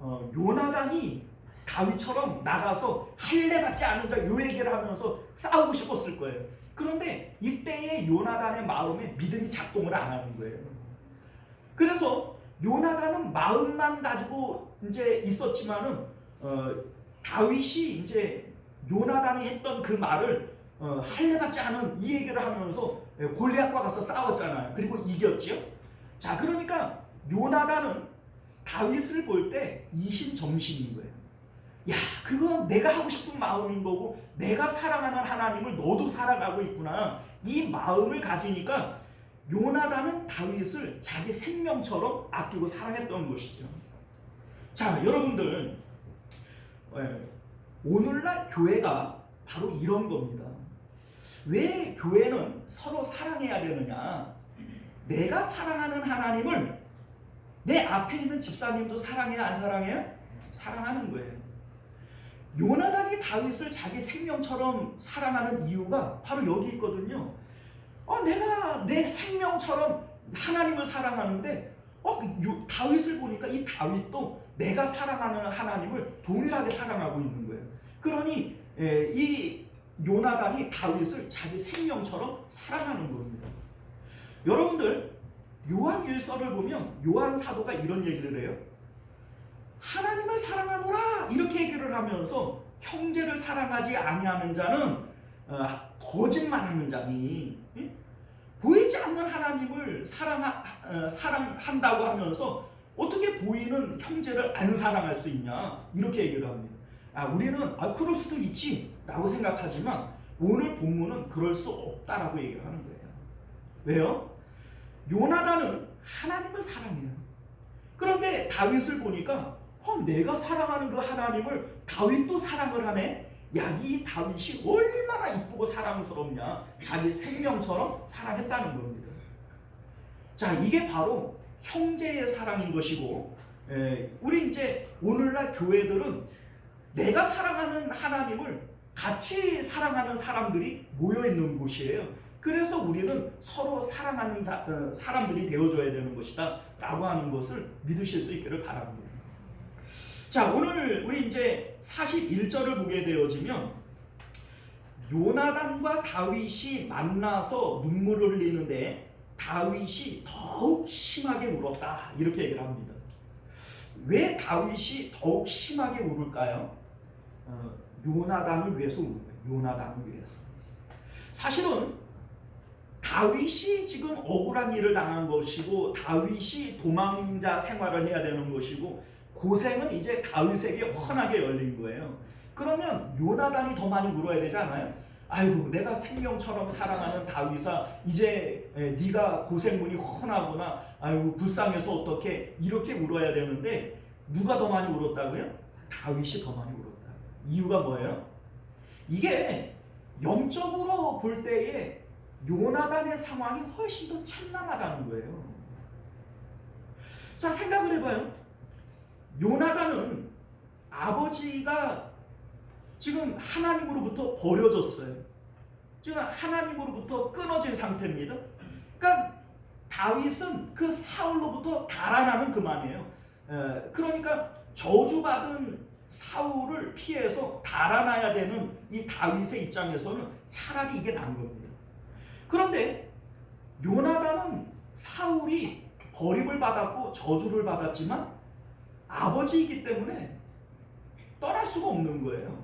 요나단이 다윗처럼 나가서 할례 받지 않은 자 요 얘기를 하면서 싸우고 싶었을 거예요. 그런데 이때의 요나단의 마음에 믿음이 작동을 안 하는 거예요. 그래서 요나단은 마음만 가지고 이제 있었지만은 다윗이 이제 요나단이 했던 그 말을 할례 받지 않은 이 얘기를 하면서 골리앗과 가서 싸웠잖아요. 그리고 이겼죠. 자, 그러니까 요나단은 다윗을 볼 때 이신점신인 거예요. 야, 그건 내가 하고 싶은 마음인 거고 내가 사랑하는 하나님을 너도 살아가고 있구나, 이 마음을 가지니까 요나단은 다윗을 자기 생명처럼 아끼고 사랑했던 것이죠. 자, 여러분들, 오늘날 교회가 바로 이런 겁니다. 왜 교회는 서로 사랑해야 되느냐? 내가 사랑하는 하나님을 내 앞에 있는 집사님도 사랑해요, 안 사랑해요? 사랑하는 거예요. 요나단이 다윗을 자기 생명처럼 사랑하는 이유가 바로 여기 있거든요. 내가 내 생명처럼 하나님을 사랑하는데 다윗을 보니까 이 다윗도 내가 사랑하는 하나님을 동일하게 사랑하고 있는 거예요. 그러니 이 요나단이 다윗을 자기 생명처럼 사랑하는 겁니다. 여러분들 요한 1서를 보면 요한 사도가 이런 얘기를 해요. 하나님을 사랑하노라 이렇게 얘기를 하면서 형제를 사랑하지 아니하는 자는 거짓말하는 자니, 보이지 않는 하나님을 사랑한다고 하면서 어떻게 보이는 형제를 안 사랑할 수 있냐 이렇게 얘기를 합니다. 우리는 그럴 수도 있지 라고 생각하지만 오늘 본문은 그럴 수 없다라고 얘기를 하는 거예요. 왜요? 요나단은 하나님을 사랑해요. 그런데 다윗을 보니까 내가 사랑하는 그 하나님을 다윗도 사랑을 하네. 이 다윗이 얼마나 이쁘고 사랑스럽냐. 자기 생명처럼 사랑했다는 겁니다. 자, 이게 바로 형제의 사랑인 것이고, 우리 이제 오늘날 교회들은 내가 사랑하는 하나님을 같이 사랑하는 사람들이 모여 있는 곳이에요. 그래서 우리는 서로 사랑하는 사람들이 되어줘야 되는 것이다 라고 하는 것을 믿으실 수 있기를 바랍니다. 자, 오늘 우리 이제 41절을 보게 되어지면 요나단과 다윗이 만나서 눈물을 흘리는데 다윗이 더욱 심하게 울었다 이렇게 얘기를 합니다. 왜 다윗이 더욱 심하게 울을까요? 요나단을 위해서 우는 거예요. 요나단을 위해서. 사실은 다윗이 지금 억울한 일을 당한 것이고 다윗이 도망자 생활을 해야 되는 것이고 고생은 이제 다윗에게 훤하게 열린 거예요. 그러면 요나단이 더 많이 울어야 되지 않아요? 아이고 내가 생명처럼 사랑하는 다윗아 이제 네가 고생문이 훤하구나. 아이고 불쌍해서 어떻게 이렇게 울어야 되는데 누가 더 많이 울었다고요? 다윗이 더 많이 울었다. 이유가 뭐예요? 이게 영적으로 볼 때에 요나단의 상황이 훨씬 더 찬란하다는 거예요. 자, 생각을 해봐요. 요나단은 아버지가 지금 하나님으로부터 버려졌어요. 지금 하나님으로부터 끊어진 상태입니다. 그러니까 다윗은 그 사울로부터 달아나는 그만이에요. 그러니까 저주받은 사울을 피해서 달아나야 되는 이 다윗의 입장에서는 차라리 이게 나은 겁니다. 그런데 요나단은 사울이 버림을 받았고 저주를 받았지만 아버지이기 때문에 떠날 수가 없는 거예요.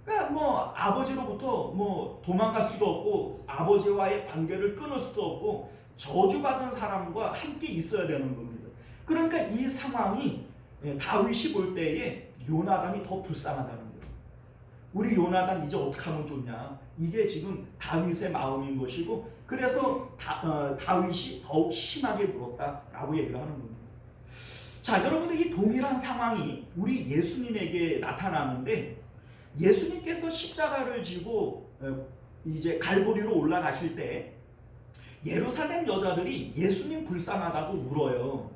그러니까 아버지로부터 도망갈 수도 없고 아버지와의 관계를 끊을 수도 없고 저주받은 사람과 함께 있어야 되는 겁니다. 그러니까 이 상황이 다윗이 볼 때에 요나단이 더 불쌍하다는 거예요. 우리 요나단 이제 어떻게 하면 좋냐. 이게 지금 다윗의 마음인 것이고 그래서 다윗이 더욱 심하게 울었다라고 얘기를 하는 겁니다. 자, 여러분들 이 동일한 상황이 우리 예수님에게 나타나는데 예수님께서 십자가를 지고 이제 갈보리로 올라가실 때 예루살렘 여자들이 예수님 불쌍하다고 울어요.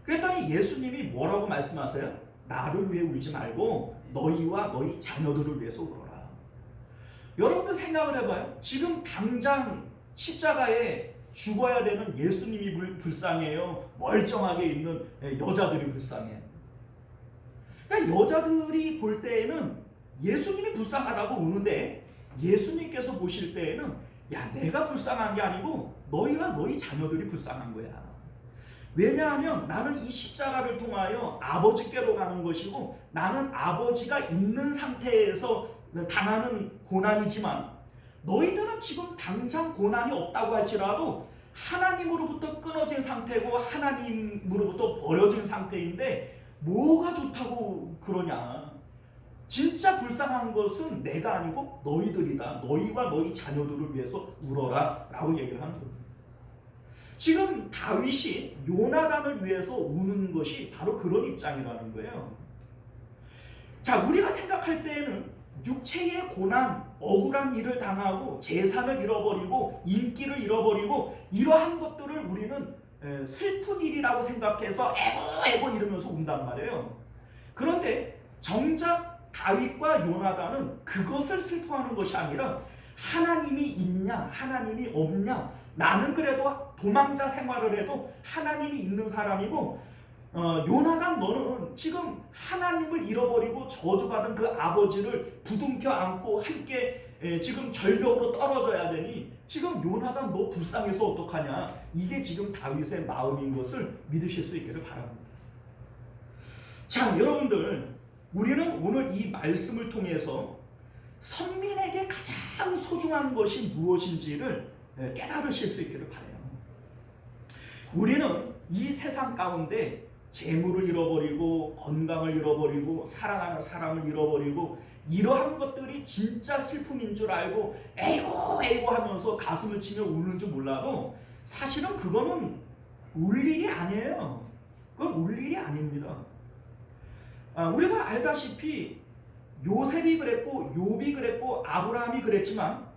그랬더니 예수님이 뭐라고 말씀하세요? 나를 위해 울지 말고 너희와 너희 자녀들을 위해서 울어라. 여러분들 생각을 해봐요. 지금 당장 십자가에 죽어야 되는 예수님이 불쌍해요? 멀쩡하게 있는 여자들이 불쌍해요? 그러니까 여자들이 볼 때에는 예수님이 불쌍하다고 우는데 예수님께서 보실 때에는 내가 불쌍한 게 아니고 너희와 너희 자녀들이 불쌍한 거야. 왜냐하면 나는 이 십자가를 통하여 아버지께로 가는 것이고 나는 아버지가 있는 상태에서 당하는 고난이지만 너희들은 지금 당장 고난이 없다고 할지라도 하나님으로부터 끊어진 상태고 하나님으로부터 버려진 상태인데 뭐가 좋다고 그러냐. 진짜 불쌍한 것은 내가 아니고 너희들이다. 너희와 너희 자녀들을 위해서 울어라 라고 얘기를 하는 겁니다. 지금 다윗이 요나단을 위해서 우는 것이 바로 그런 입장이라는 거예요. 자, 우리가 생각할 때에는 육체의 고난, 억울한 일을 당하고 재산을 잃어버리고 인기를 잃어버리고 이러한 것들을 우리는 슬픈 일이라고 생각해서 에고 이러면서 운단 말이에요. 그런데 정작 다윗과 요나단은 그것을 슬퍼하는 것이 아니라 하나님이 있냐 하나님이 없냐 나는 그래도 도망자 생활을 해도 하나님이 있는 사람이고, 요나단 너는 지금 하나님을 잃어버리고 저주받은 그 아버지를 부둥켜 안고 함께 지금 절벽으로 떨어져야 되니 지금 요나단 너 불쌍해서 어떡하냐. 이게 지금 다윗의 마음인 것을 믿으실 수 있기를 바랍니다. 자, 여러분들, 우리는 오늘 이 말씀을 통해서 선민에게 가장 소중한 것이 무엇인지를 깨달으실 수 있기를 바라요. 우리는 이 세상 가운데 재물을 잃어버리고 건강을 잃어버리고 사랑하는 사람을 잃어버리고 이러한 것들이 진짜 슬픔인 줄 알고 에이고 에이고 하면서 가슴을 치며 우는 줄 몰라도 사실은 그거는 울 일이 아니에요. 그건 울 일이 아닙니다. 우리가 알다시피 요셉이 그랬고 욥이 그랬고 아브라함이 그랬지만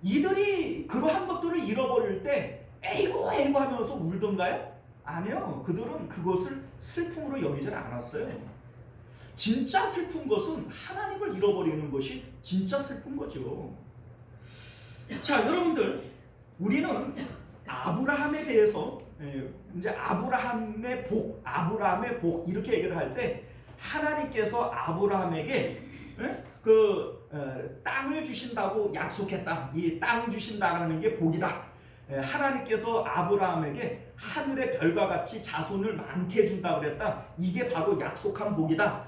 이들이 그러한 것들을 잃어버릴 때 에이고 에이고 하면서 울던가요? 아니요. 그들은 그것을 슬픔으로 여기질 않았어요. 진짜 슬픈 것은 하나님을 잃어버리는 것이 진짜 슬픈 거죠. 자, 여러분들, 우리는 아브라함에 대해서 이제 아브라함의 복 이렇게 얘기를 할 때 하나님께서 아브라함에게 땅을 주신다고 약속했다. 이 땅 주신다라는 게 복이다. 하나님께서 아브라함에게 하늘의 별과 같이 자손을 많게 해준다 그랬다. 이게 바로 약속한 복이다.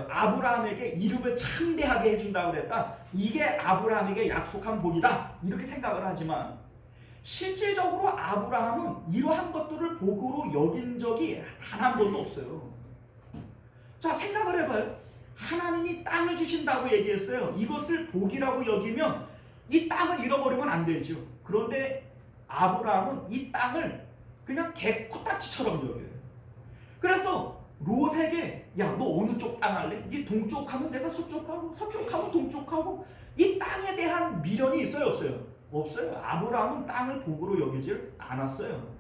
아브라함에게 이름을 창대하게 해준다 그랬다. 이게 아브라함에게 약속한 복이다. 이렇게 생각을 하지만 실질적으로 아브라함은 이러한 것들을 복으로 여긴 적이 단 한 번도 없어요. 자, 생각을 해봐요. 하나님이 땅을 주신다고 얘기했어요. 이것을 복이라고 여기면 이 땅을 잃어버리면 안 되죠. 그런데 아브라함은 이 땅을 그냥 개 코딱지처럼 여겨요. 그래서 롯에게 야, 너 어느 쪽 땅 할래? 이 동쪽하면 내가 서쪽하고 서쪽하면 동쪽하고 이 땅에 대한 미련이 있어요, 없어요? 없어요. 아브라함은 땅을 복으로 여기질 않았어요.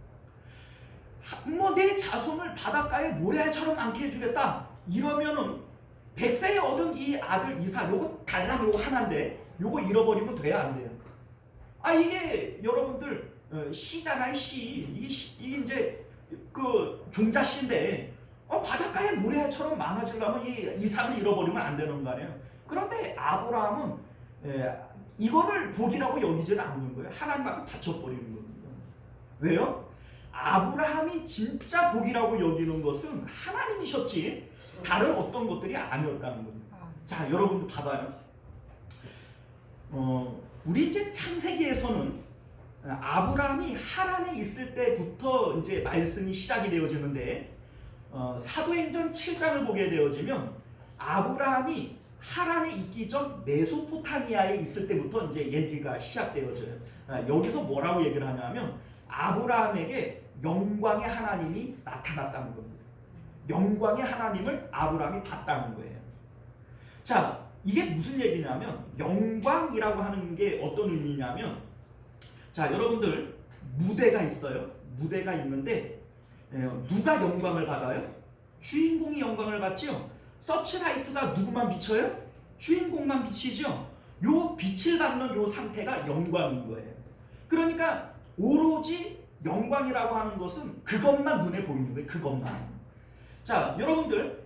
뭐 내 자손을 바닷가에 모래알처럼 많게 해주겠다. 이러면은 100세에 얻은 이 아들 이삭, 요거 달랑 요거 하나인데 요거 잃어버리면 돼야 안 돼요. 이게 여러분들 시잖아요, 시. 이게 이제 그 종자시인데 바닷가에 모래알처럼 많아지려면 이 이삭을 잃어버리면 안 되는 거 아니에요. 그런데 아브라함은 이거를 복이라고 여기지는 않는 거예요. 하나님 앞에 바쳐버리는 겁니다. 왜요? 아브라함이 진짜 복이라고 여기는 것은 하나님이셨지 다른 어떤 것들이 아니었다는 겁니다. 자, 여러분들 봐봐요. 우리 이제 창세기에서는 아브라함이 하란에 있을 때부터 이제 말씀이 시작이 되어지는데 사도행전 7장을 보게 되어지면 아브라함이 하란에 있기 전 메소포타미아에 있을 때부터 이제 얘기가 시작되어져요. 여기서 뭐라고 얘기를 하냐면 아브라함에게 영광의 하나님이 나타났다는 겁니다. 영광의 하나님을 아브라함이 봤다는 거예요. 자, 이게 무슨 얘기냐면 영광이라고 하는 게 어떤 의미냐면 자, 여러분들 무대가 있어요. 무대가 있는데 누가 영광을 받아요? 주인공이 영광을 받죠. 서치라이트가 누구만 비춰요? 주인공만 비치죠. 요 빛을 받는 요 상태가 영광인 거예요. 그러니까 오로지 영광이라고 하는 것은 그것만 눈에 보이는 거예요. 그것만. 자, 여러분들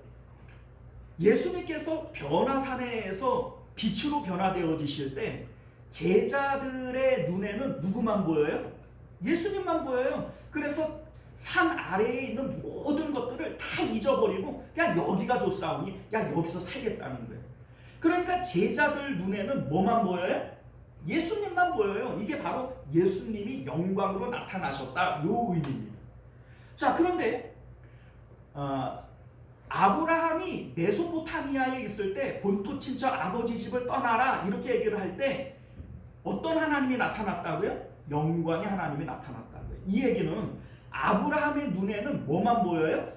예수님께서 변화산에서 빛으로 변화되어지실 때 제자들의 눈에는 누구만 보여요? 예수님만 보여요. 그래서 산 아래에 있는 모든 것들을 다 잊어버리고 그냥 여기가 좋사오니 그냥 여기서 살겠다는 거예요. 그러니까 제자들 눈에는 뭐만 보여요? 예수님만 보여요. 이게 바로 예수님이 영광으로 나타나셨다, 요 의미입니다. 자, 그런데 아브라함이 메소포타미아에 있을 때 본토 친척 아버지 집을 떠나라 이렇게 얘기를 할 때 어떤 하나님이 나타났다고요? 영광의 하나님이 나타났다고요. 이 얘기는 아브라함의 눈에는 뭐만 보여요?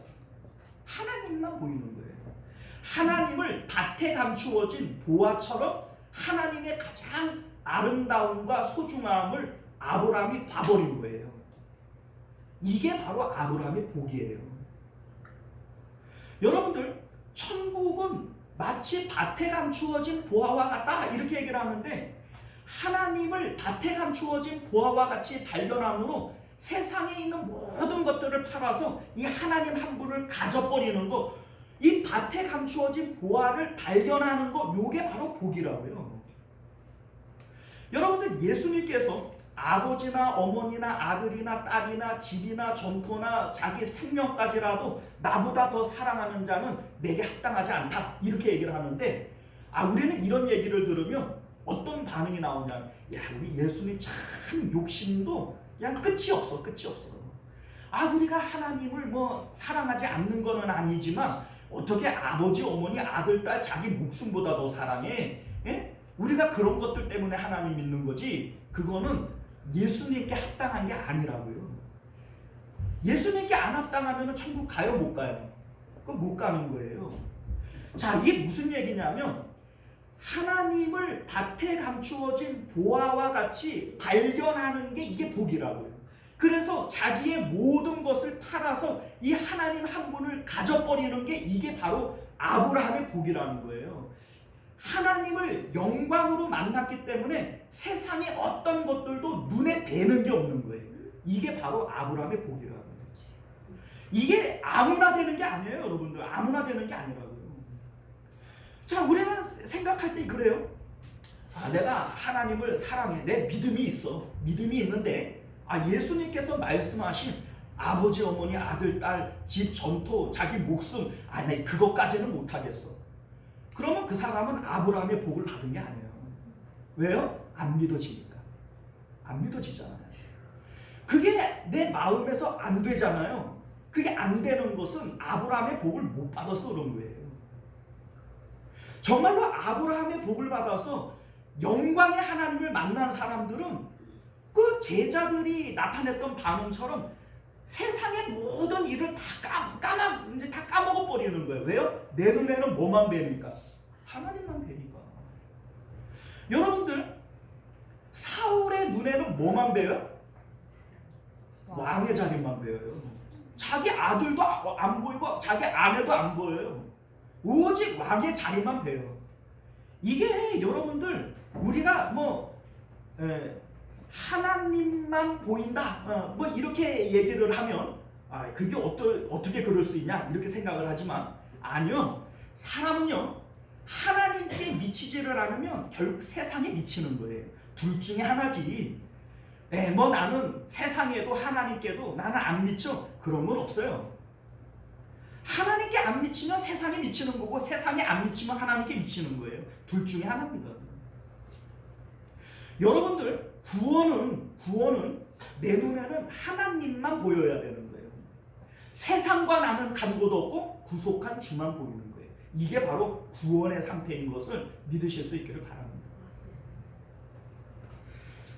하나님만 보이는 거예요. 하나님을 밭에 감추어진 보화처럼 하나님의 가장 아름다움과 소중함을 아브라함이 봐버린 거예요. 이게 바로 아브라함의 복이에요. 여러분들, 천국은 마치 밭에 감추어진 보화와 같다 이렇게 얘기를 하는데 하나님을 밭에 감추어진 보화와 같이 발견함으로 세상에 있는 모든 것들을 팔아서 이 하나님 한 분을 가져버리는 거, 이 밭에 감추어진 보화를 발견하는 거, 요게 바로 복이라고요. 여러분들, 예수님께서 아버지나 어머니나 아들이나 딸이나 집이나 전토나 자기 생명까지라도 나보다 더 사랑하는 자는 내게 합당하지 않다, 이렇게 얘기를 하는데, 우리는 이런 얘기를 들으면 어떤 반응이 나오냐, 야, 우리 예수님 참 욕심도 그냥 끝이 없어. 우리가 하나님을 뭐 사랑하지 않는 거는 아니지만 어떻게 아버지, 어머니, 아들, 딸, 자기 목숨보다 더 사랑해? 예? 우리가 그런 것들 때문에 하나님 믿는 거지, 그거는 예수님께 합당한 게 아니라고요. 예수님께 안 합당하면 천국 가요, 못 가요? 그럼 못 가는 거예요. 자, 이게 무슨 얘기냐면, 하나님을 밭에 감추어진 보화와 같이 발견하는 게 이게 복이라고요. 그래서 자기의 모든 것을 팔아서 이 하나님 한 분을 가져버리는 게 이게 바로 아브라함의 복이라는 거예요. 하나님을 영광으로 만났기 때문에 세상의 어떤 것들도 눈에 뵈는 게 없는 거예요. 이게 바로 아브라함의 복이라는 거예요. 이게 아무나 되는 게 아니에요, 여러분들. 아무나 되는 게 아니라고요. 자, 우리는 생각할 때 그래요. 내가 하나님을 사랑해. 내 믿음이 있어. 믿음이 있는데 예수님께서 말씀하신 아버지, 어머니, 아들, 딸, 집, 전토, 자기 목숨, 내 그것까지는 못하겠어. 그러면 그 사람은 아브라함의 복을 받은 게 아니에요. 왜요? 안 믿어지니까. 안 믿어지잖아요. 그게 내 마음에서 안 되잖아요. 그게 안 되는 것은 아브라함의 복을 못 받아서 그런 거예요. 정말로 아브라함의 복을 받아서 영광의 하나님을 만난 사람들은 그 제자들이 나타냈던 반응처럼 세상의 모든 일을 다 까먹어 버리는 거예요. 왜요? 내 눈에는 뭐만 뵈니까? 하나님만 뵈니까. 여러분들, 사울의 눈에는 뭐만 뵈요? 왕의 자리만 뵈요. 자기 아들도 안 보이고 자기 아내도 안 보여요. 오직 왕의 자리만 뵈요. 이게 여러분들, 우리가 하나님만 보인다, 이렇게 얘기를 하면 그게 어떻게 그럴 수 있냐, 이렇게 생각을 하지만, 아니요. 사람은요, 하나님께 미치지를 않으면 결국 세상에 미치는 거예요. 둘 중에 하나지. 나는 세상에도 하나님께도 나는 안 미쳐, 그런 건 없어요. 하나님께 안 미치면 세상에 미치는 거고, 세상에 안 미치면 하나님께 미치는 거예요. 둘 중에 하나입니다. 여러분들, 구원은 내 눈에는 하나님만 보여야 되는 거예요. 세상과 나는 간고도 없고 구속한 주만 보이는 거예요. 이게 바로 구원의 상태인 것을 믿으실 수 있기를 바랍니다.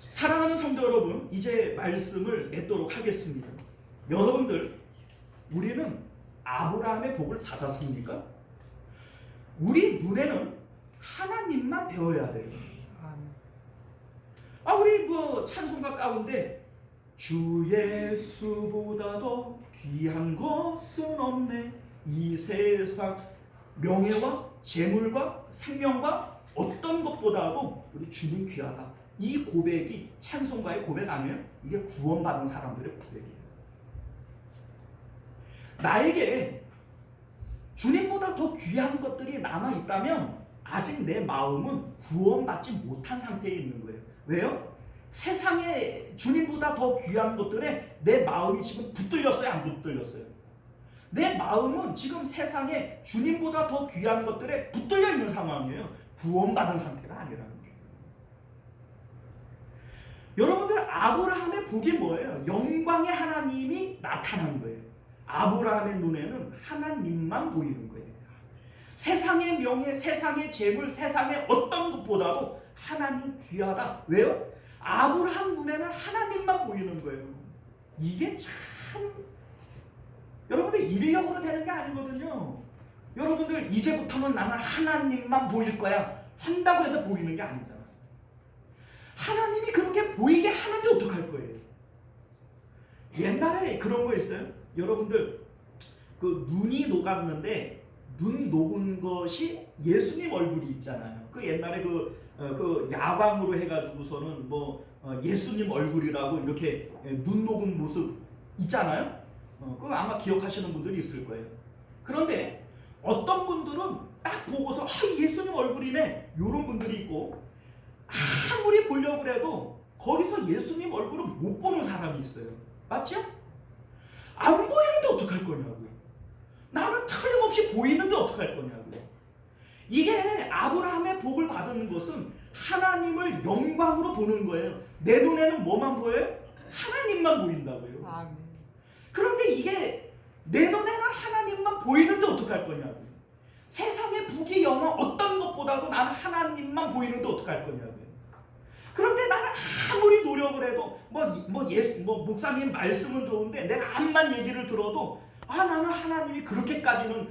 사랑하는 성도 여러분, 이제 말씀을 맺도록 하겠습니다. 여러분들, 우리는 아브라함의 복을 받았습니까? 우리 눈에는 하나님만 배워야 돼요. 우리 찬송가 가운데 주 예수보다도 귀한 것은 없네, 이 세상 명예와 재물과 생명과 어떤 것보다도 우리 주님 귀하다, 이 고백이 찬송가의 고백 아니에요? 이게 구원받은 사람들의 고백이에요. 나에게 주님보다 더 귀한 것들이 남아있다면 아직 내 마음은 구원받지 못한 상태에 있는 거예요. 왜요? 세상에 주님보다 더 귀한 것들에 내 마음이 지금 붙들렸어요? 안 붙들렸어요? 내 마음은 지금 세상에 주님보다 더 귀한 것들에 붙들려 있는 상황이에요. 구원받은 상태가 아니라는 거예요. 여러분들, 아브라함의 복이 뭐예요? 영광의 하나님이 나타난 거예요. 아브라함의 눈에는 하나님만 보이는 거예요. 세상의 명예, 세상의 재물, 세상의 어떤 것보다도 하나님 귀하다. 왜요? 아브라함 눈에는 하나님만 보이는 거예요. 이게 참, 여러분들 인력으로 되는 게 아니거든요. 여러분들, 이제부터는 나는 하나님만 보일 거야 한다고 해서 보이는 게 아니다. 하나님이 그렇게 보이게 하는데 어떡할 거예요? 옛날에 그런 거 있어요. 여러분들, 그 눈이 녹았는데 눈 녹은 것이 예수님 얼굴이 있잖아요. 그 옛날에 그 야광으로 해가지고서는 예수님 얼굴이라고 이렇게 눈 녹은 모습 있잖아요. 그거 아마 기억하시는 분들이 있을 거예요. 그런데 어떤 분들은 딱 보고서 예수님 얼굴이네 이런 분들이 있고, 아무리 보려고 해도 거기서 예수님 얼굴을 못 보는 사람이 있어요. 맞죠? 안 보이는데 어떡할 거냐고요. 나는 틀림없이 보이는데 어떡할 거냐고요. 이게 아브라함의 복을 받은 것은 하나님을 영광으로 보는 거예요. 내 눈에는 뭐만 보여요? 하나님만 보인다고요. 아멘. 그런데 이게 내 눈에는 하나님만 보이는데 어떡할 거냐고요. 세상의 부귀 영화 어떤 것보다도 나는 하나님만 보이는데 어떡할 거냐고요. 그런데 나는 아무리 노력을 해도 목사님 말씀은 좋은데 내가 암만 얘기를 들어도 나는 하나님이 그렇게까지는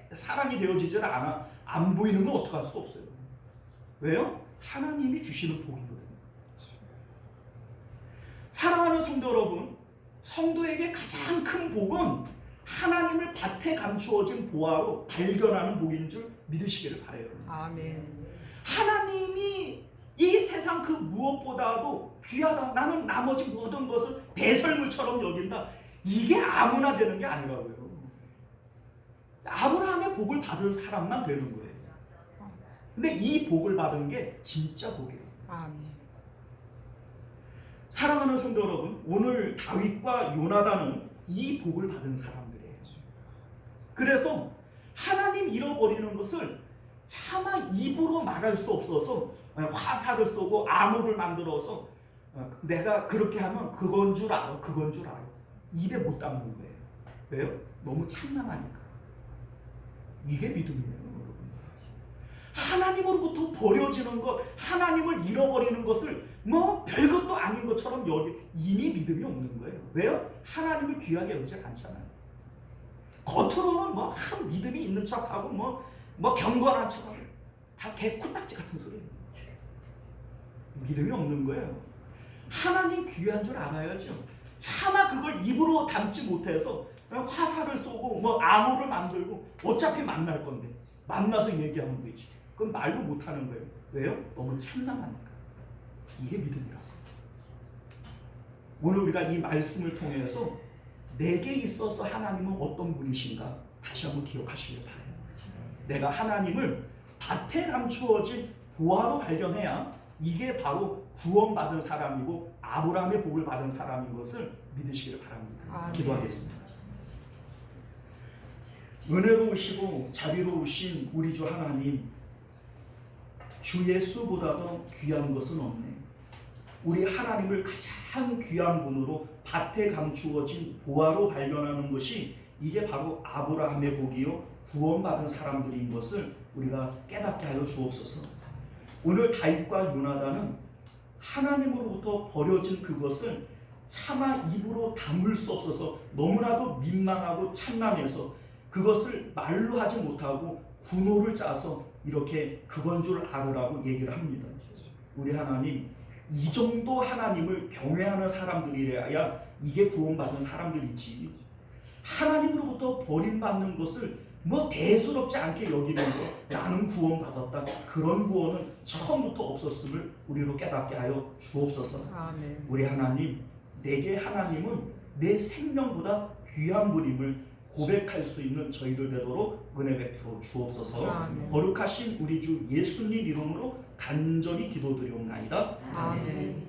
사람이 되어지질 않아. 안 보이는 건 어떡할 수 없어요. 왜요? 하나님이 주시는 복이거든요. 사랑하는 성도 여러분, 성도에게 가장 큰 복은 하나님을 밭에 감추어진 보화로 발견하는 복인 줄 믿으시기를 바라요. 아멘. 하나님이 이 세상 그 무엇보다도 귀하다. 나는 나머지 모든 것을 배설물처럼 여긴다. 이게 아무나 되는 게 아니라고요. 아브라함의 복을 받은 사람만 되는 거예요. 근데 이 복을 받은 게 진짜 복이에요. 아멘. 사랑하는 성도 여러분, 오늘 다윗과 요나단은 이 복을 받은 사람들이에요. 그래서 하나님 잃어버리는 것을 차마 입으로 말할 수 없어서 화살을 쏘고 암호를 만들어서 내가 그렇게 하면 그건 줄 알아, 그건 줄 알아. 입에 못 담는 거예요. 왜요? 너무 참남하니까. 이게 믿음이에요, 여러분. 하나님으로부터 버려지는 것, 하나님을 잃어버리는 것을 별것도 아닌 것처럼 이미 믿음이 없는 거예요. 왜요? 하나님을 귀하게 여기지 않잖아요. 겉으로는 한 믿음이 있는 척하고 경건한 척하고 다 개코딱지 같은 소리예요. 믿음이 없는 거예요. 하나님 귀한 줄 알아야죠. 차마 그걸 입으로 담지 못해서 화살을 쏘고 암호를 만들고 어차피 만날 건데 만나서 얘기하면 되지. 그건 말도 못하는 거예요. 왜요? 너무 참남하니까. 이게 믿음이라고. 오늘 우리가 이 말씀을 통해서 내게 있어서 하나님은 어떤 분이신가 다시 한번 기억하시길 바라요. 내가 하나님을 밭에 감추어진 보화로 발견해야 이게 바로 구원받은 사람이고 아브라함의 복을 받은 사람인 것을 믿으시기를 바랍니다. 아멘. 기도하겠습니다. 은혜로우시고 자비로우신 우리 주 하나님, 주 예수보다도 귀한 것은 없네. 우리 하나님을 가장 귀한 분으로 밭에 감추어진 보화로 발견하는 것이 이게 바로 아브라함의 복이요 구원받은 사람들인 것을 우리가 깨닫게 하여 주옵소서. 오늘 다윗과 요나단은 하나님으로부터 버려진 그것을 차마 입으로 담을 수 없어서 너무나도 민망하고 참남해서 그것을 말로 하지 못하고 군호를 짜서 이렇게 그건 줄 알으라고 얘기를 합니다. 우리 하나님, 이 정도 하나님을 경외하는 사람들이라야 이게 구원받은 사람들이지, 하나님으로부터 버림받는 것을 대수롭지 않게 여기면서 나는 구원받았다, 그런 구원은 처음부터 없었음을 우리로 깨닫게 하여 주옵소서. 아멘. 우리 하나님, 내게 하나님은 내 생명보다 귀한 분임을 고백할 수 있는 저희들 되도록 은혜 베풀어 주옵소서. 아멘. 거룩하신 우리 주 예수님 이름으로 간절히 기도드리옵나이다. 아멘.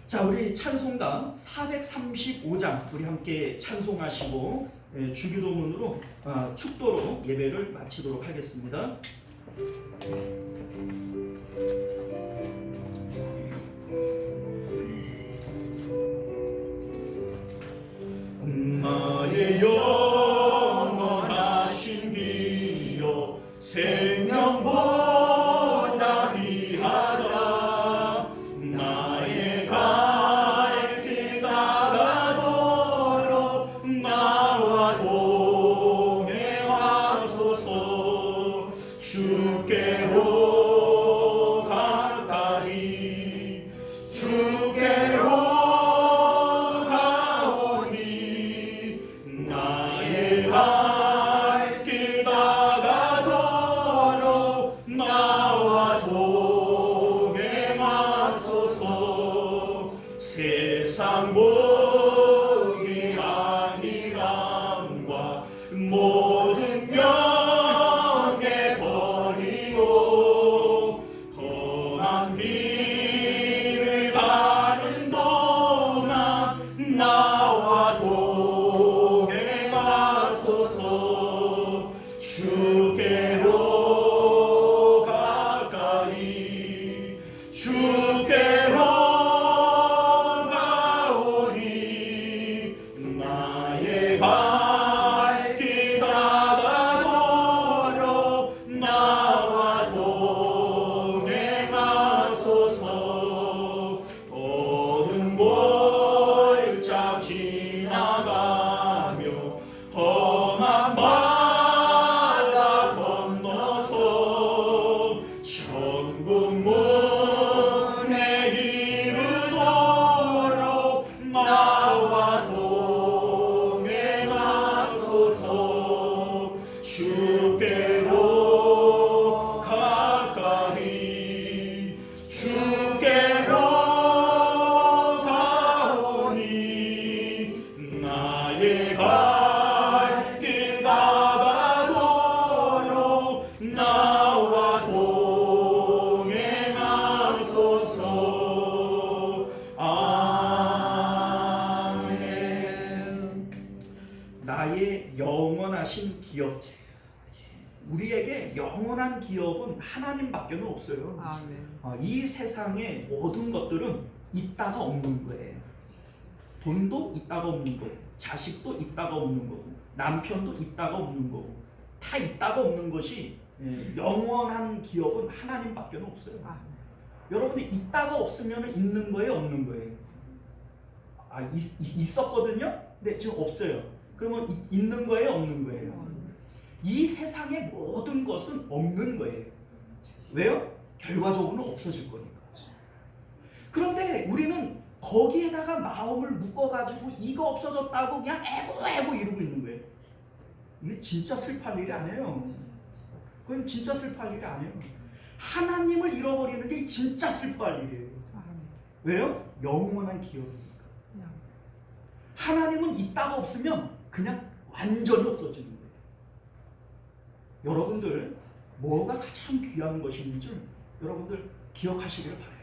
자, 우리 찬송가 435장 우리 함께 찬송하시고 주기도문으로 축도로 예배를 마치도록 하겠습니다. 나의 영원하신 기여 생명보다 귀하다. 나의 갈 길 다가도록 나와 동행하소서. 주께로 가까이 주께로 나와 동행하소서. 모든 명예 버리고 험한 길을 가는 동안 나와 동행하소서. 주께로 가까이 주께로 가오니 나의 발길 다가도록 나와 동행하소서. 모든 골짝 지나가며 험한 바다 건너서 천국 문에 이르도록 나와 동행하소서. 주께로 가까이 주께로 가오니 나의 발길 다가도록 나와 동행하소서. 아멘. 나의 영원하신 기업. 우리에게 영원한 기업은 하나님밖에 없어요. 아멘. 이 세상의 모든 것들은 있다가 없는 거예요. 돈도 있다가 없는 거고, 자식도 있다가 없는 거고, 남편도 있다가 없는 거고, 다 있다가 없는 것이 영원한 기업은 하나님밖에 없어요. 아멘. 여러분들 있다가 없으면 있는 거예요, 없는 거예요? 있었거든요. 근데 지금 없어요. 그러면 있는 거예요, 없는 거예요? 이 세상의 모든 것은 없는 거예요. 왜요? 결과적으로는 없어질 거니까. 그런데 우리는 거기에다가 마음을 묶어가지고 이거 없어졌다고 그냥 애고 이러고 있는 거예요. 이게 진짜 슬퍼할 일이 아니에요. 그건 진짜 슬퍼할 일이 아니에요. 하나님을 잃어버리는 게 진짜 슬퍼할 일이에요. 왜요? 영원한 기업이니까. 하나님은 있다가 없으면 그냥 완전히 없어지는 거예요. 여러분들 뭐가 가장 귀한 것인지 여러분들 기억하시기를 바라요.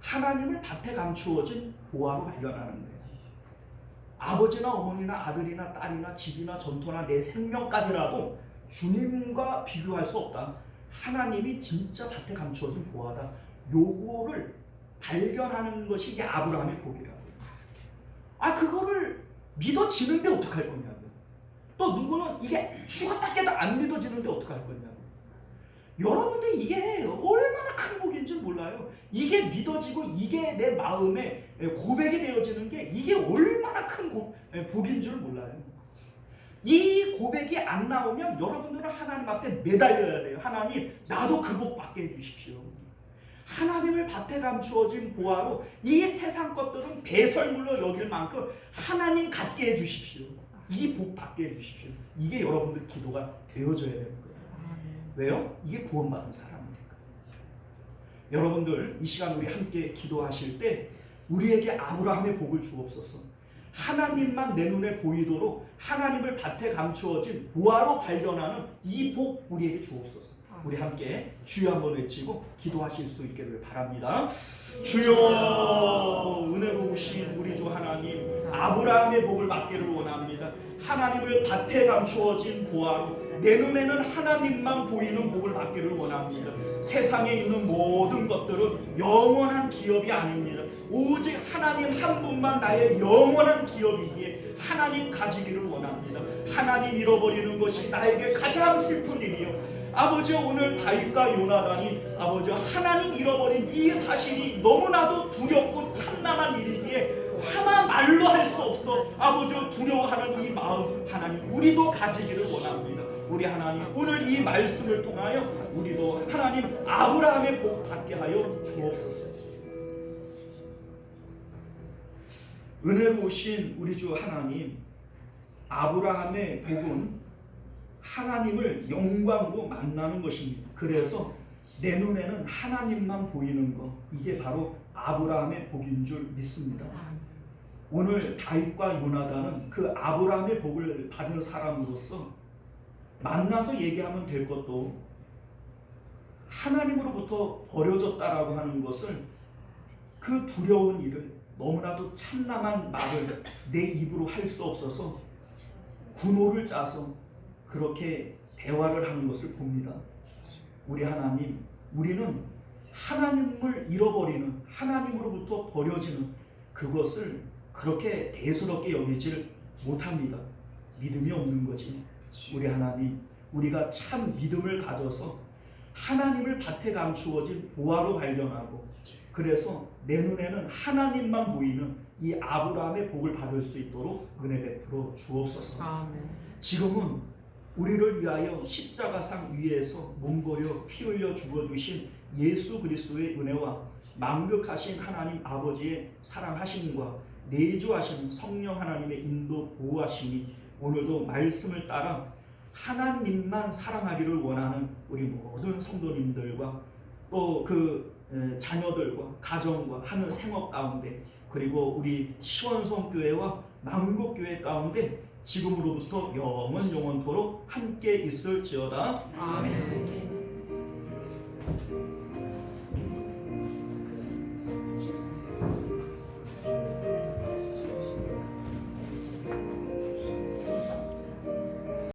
하나님을 밭에 감추어진 보화로 발견하는 거예요. 아버지나 어머니나 아들이나 딸이나 집이나 전토나 내 생명까지라도 주님과 비교할 수 없다. 하나님이 진짜 밭에 감추어진 보화다. 요거를 발견하는 것이 이게 아브라함의 복이라고. 그거를 믿어지는데 어떡할 거냐고. 또 누구는 이게 죽었다 깨다 안 믿어지는데 어떡할 거냐고. 여러분들 이게 얼마나 큰 복인지 몰라요. 이게 믿어지고 이게 내 마음에 고백이 되어지는 게 이게 얼마나 큰 복인 줄 몰라요. 이 고백이 안 나오면 여러분들은 하나님 앞에 매달려야 돼요. 하나님, 나도 그 복 받게 해주십시오. 하나님을 밭에 감추어진 보화로 이 세상 것들은 배설물로 여길 만큼 하나님 갖게 해주십시오. 이 복 받게 해주십시오. 이게 여러분들 기도가 되어져야 되는 거예요. 왜요? 이게 구원받은 사람이니까. 여러분들 이 시간 우리 함께 기도하실 때 우리에게 아브라함의 복을 주옵소서. 하나님만 내 눈에 보이도록 하나님을 밭에 감추어진 보화로 발견하는 이 복 우리에게 주옵소서. 우리 함께 주여 한번 외치고 기도하실 수 있기를 바랍니다. 주여, 은혜로우신 우리 주 하나님, 아브라함의 복을 받기를 원합니다. 하나님을 밭에 감추어진 보화로 내 눈에는 하나님만 보이는 복을 받기를 원합니다. 세상에 있는 모든 것들은 영원한 기업이 아닙니다. 오직 하나님 한 분만 나의 영원한 기업이기에 하나님 가지기를 원합니다. 하나님 잃어버리는 것이 나에게 가장 슬픈 일이요. 아버지, 오늘 다윗과 요나단이 아버지 하나님 잃어버린 이 사실이 너무나도 두렵고 참담한 일이기에 차마 말로 할 수 없어 아버지 두려워하는 이 마음, 하나님 우리도 가지기를 원합니다. 우리 하나님 오늘 이 말씀을 통하여 우리도 하나님 아브라함의 복 받게 하여 주옵소서. 은혜로우신 우리 주 하나님, 아브라함의 복은 하나님을 영광으로 만나는 것입니다. 그래서 내 눈에는 하나님만 보이는 것, 이게 바로 아브라함의 복인 줄 믿습니다. 오늘 다윗과 요나단은 그 아브라함의 복을 받은 사람으로서 만나서 얘기하면 될 것도 하나님으로부터 버려졌다라고 하는 것을 그 두려운 일을 너무나도 참남한 말을 내 입으로 할 수 없어서 군호를 짜서 그렇게 대화를 하는 것을 봅니다. 우리 하나님, 우리는 하나님을 잃어버리는, 하나님으로부터 버려지는 그것을 그렇게 대수롭게 여기질 못합니다. 믿음이 없는 거지. 우리 하나님, 우리가 참 믿음을 가져서 하나님을 밭에 감추어진 보화로 발견하고, 그래서 내 눈에는 하나님만 보이는 이 아브라함의 복을 받을 수 있도록 은혜 베풀어 주옵소서. 아멘. 지금은 우리를 위하여 십자가상 위에서 몸거려 피 흘려 죽어주신 예수 그리스도의 은혜와 만극하신 하나님 아버지의 사랑하심과 내주하신 성령 하나님의 인도 보호하심이 오늘도 말씀을 따라 하나님만 사랑하기를 원하는 우리 모든 성도님들과 또 그 자녀들과 가정과 하는 생업 가운데, 그리고 우리 시원성 교회와 만국교회 가운데 지금으로부터 영원토록 함께 있을지어다. 아멘.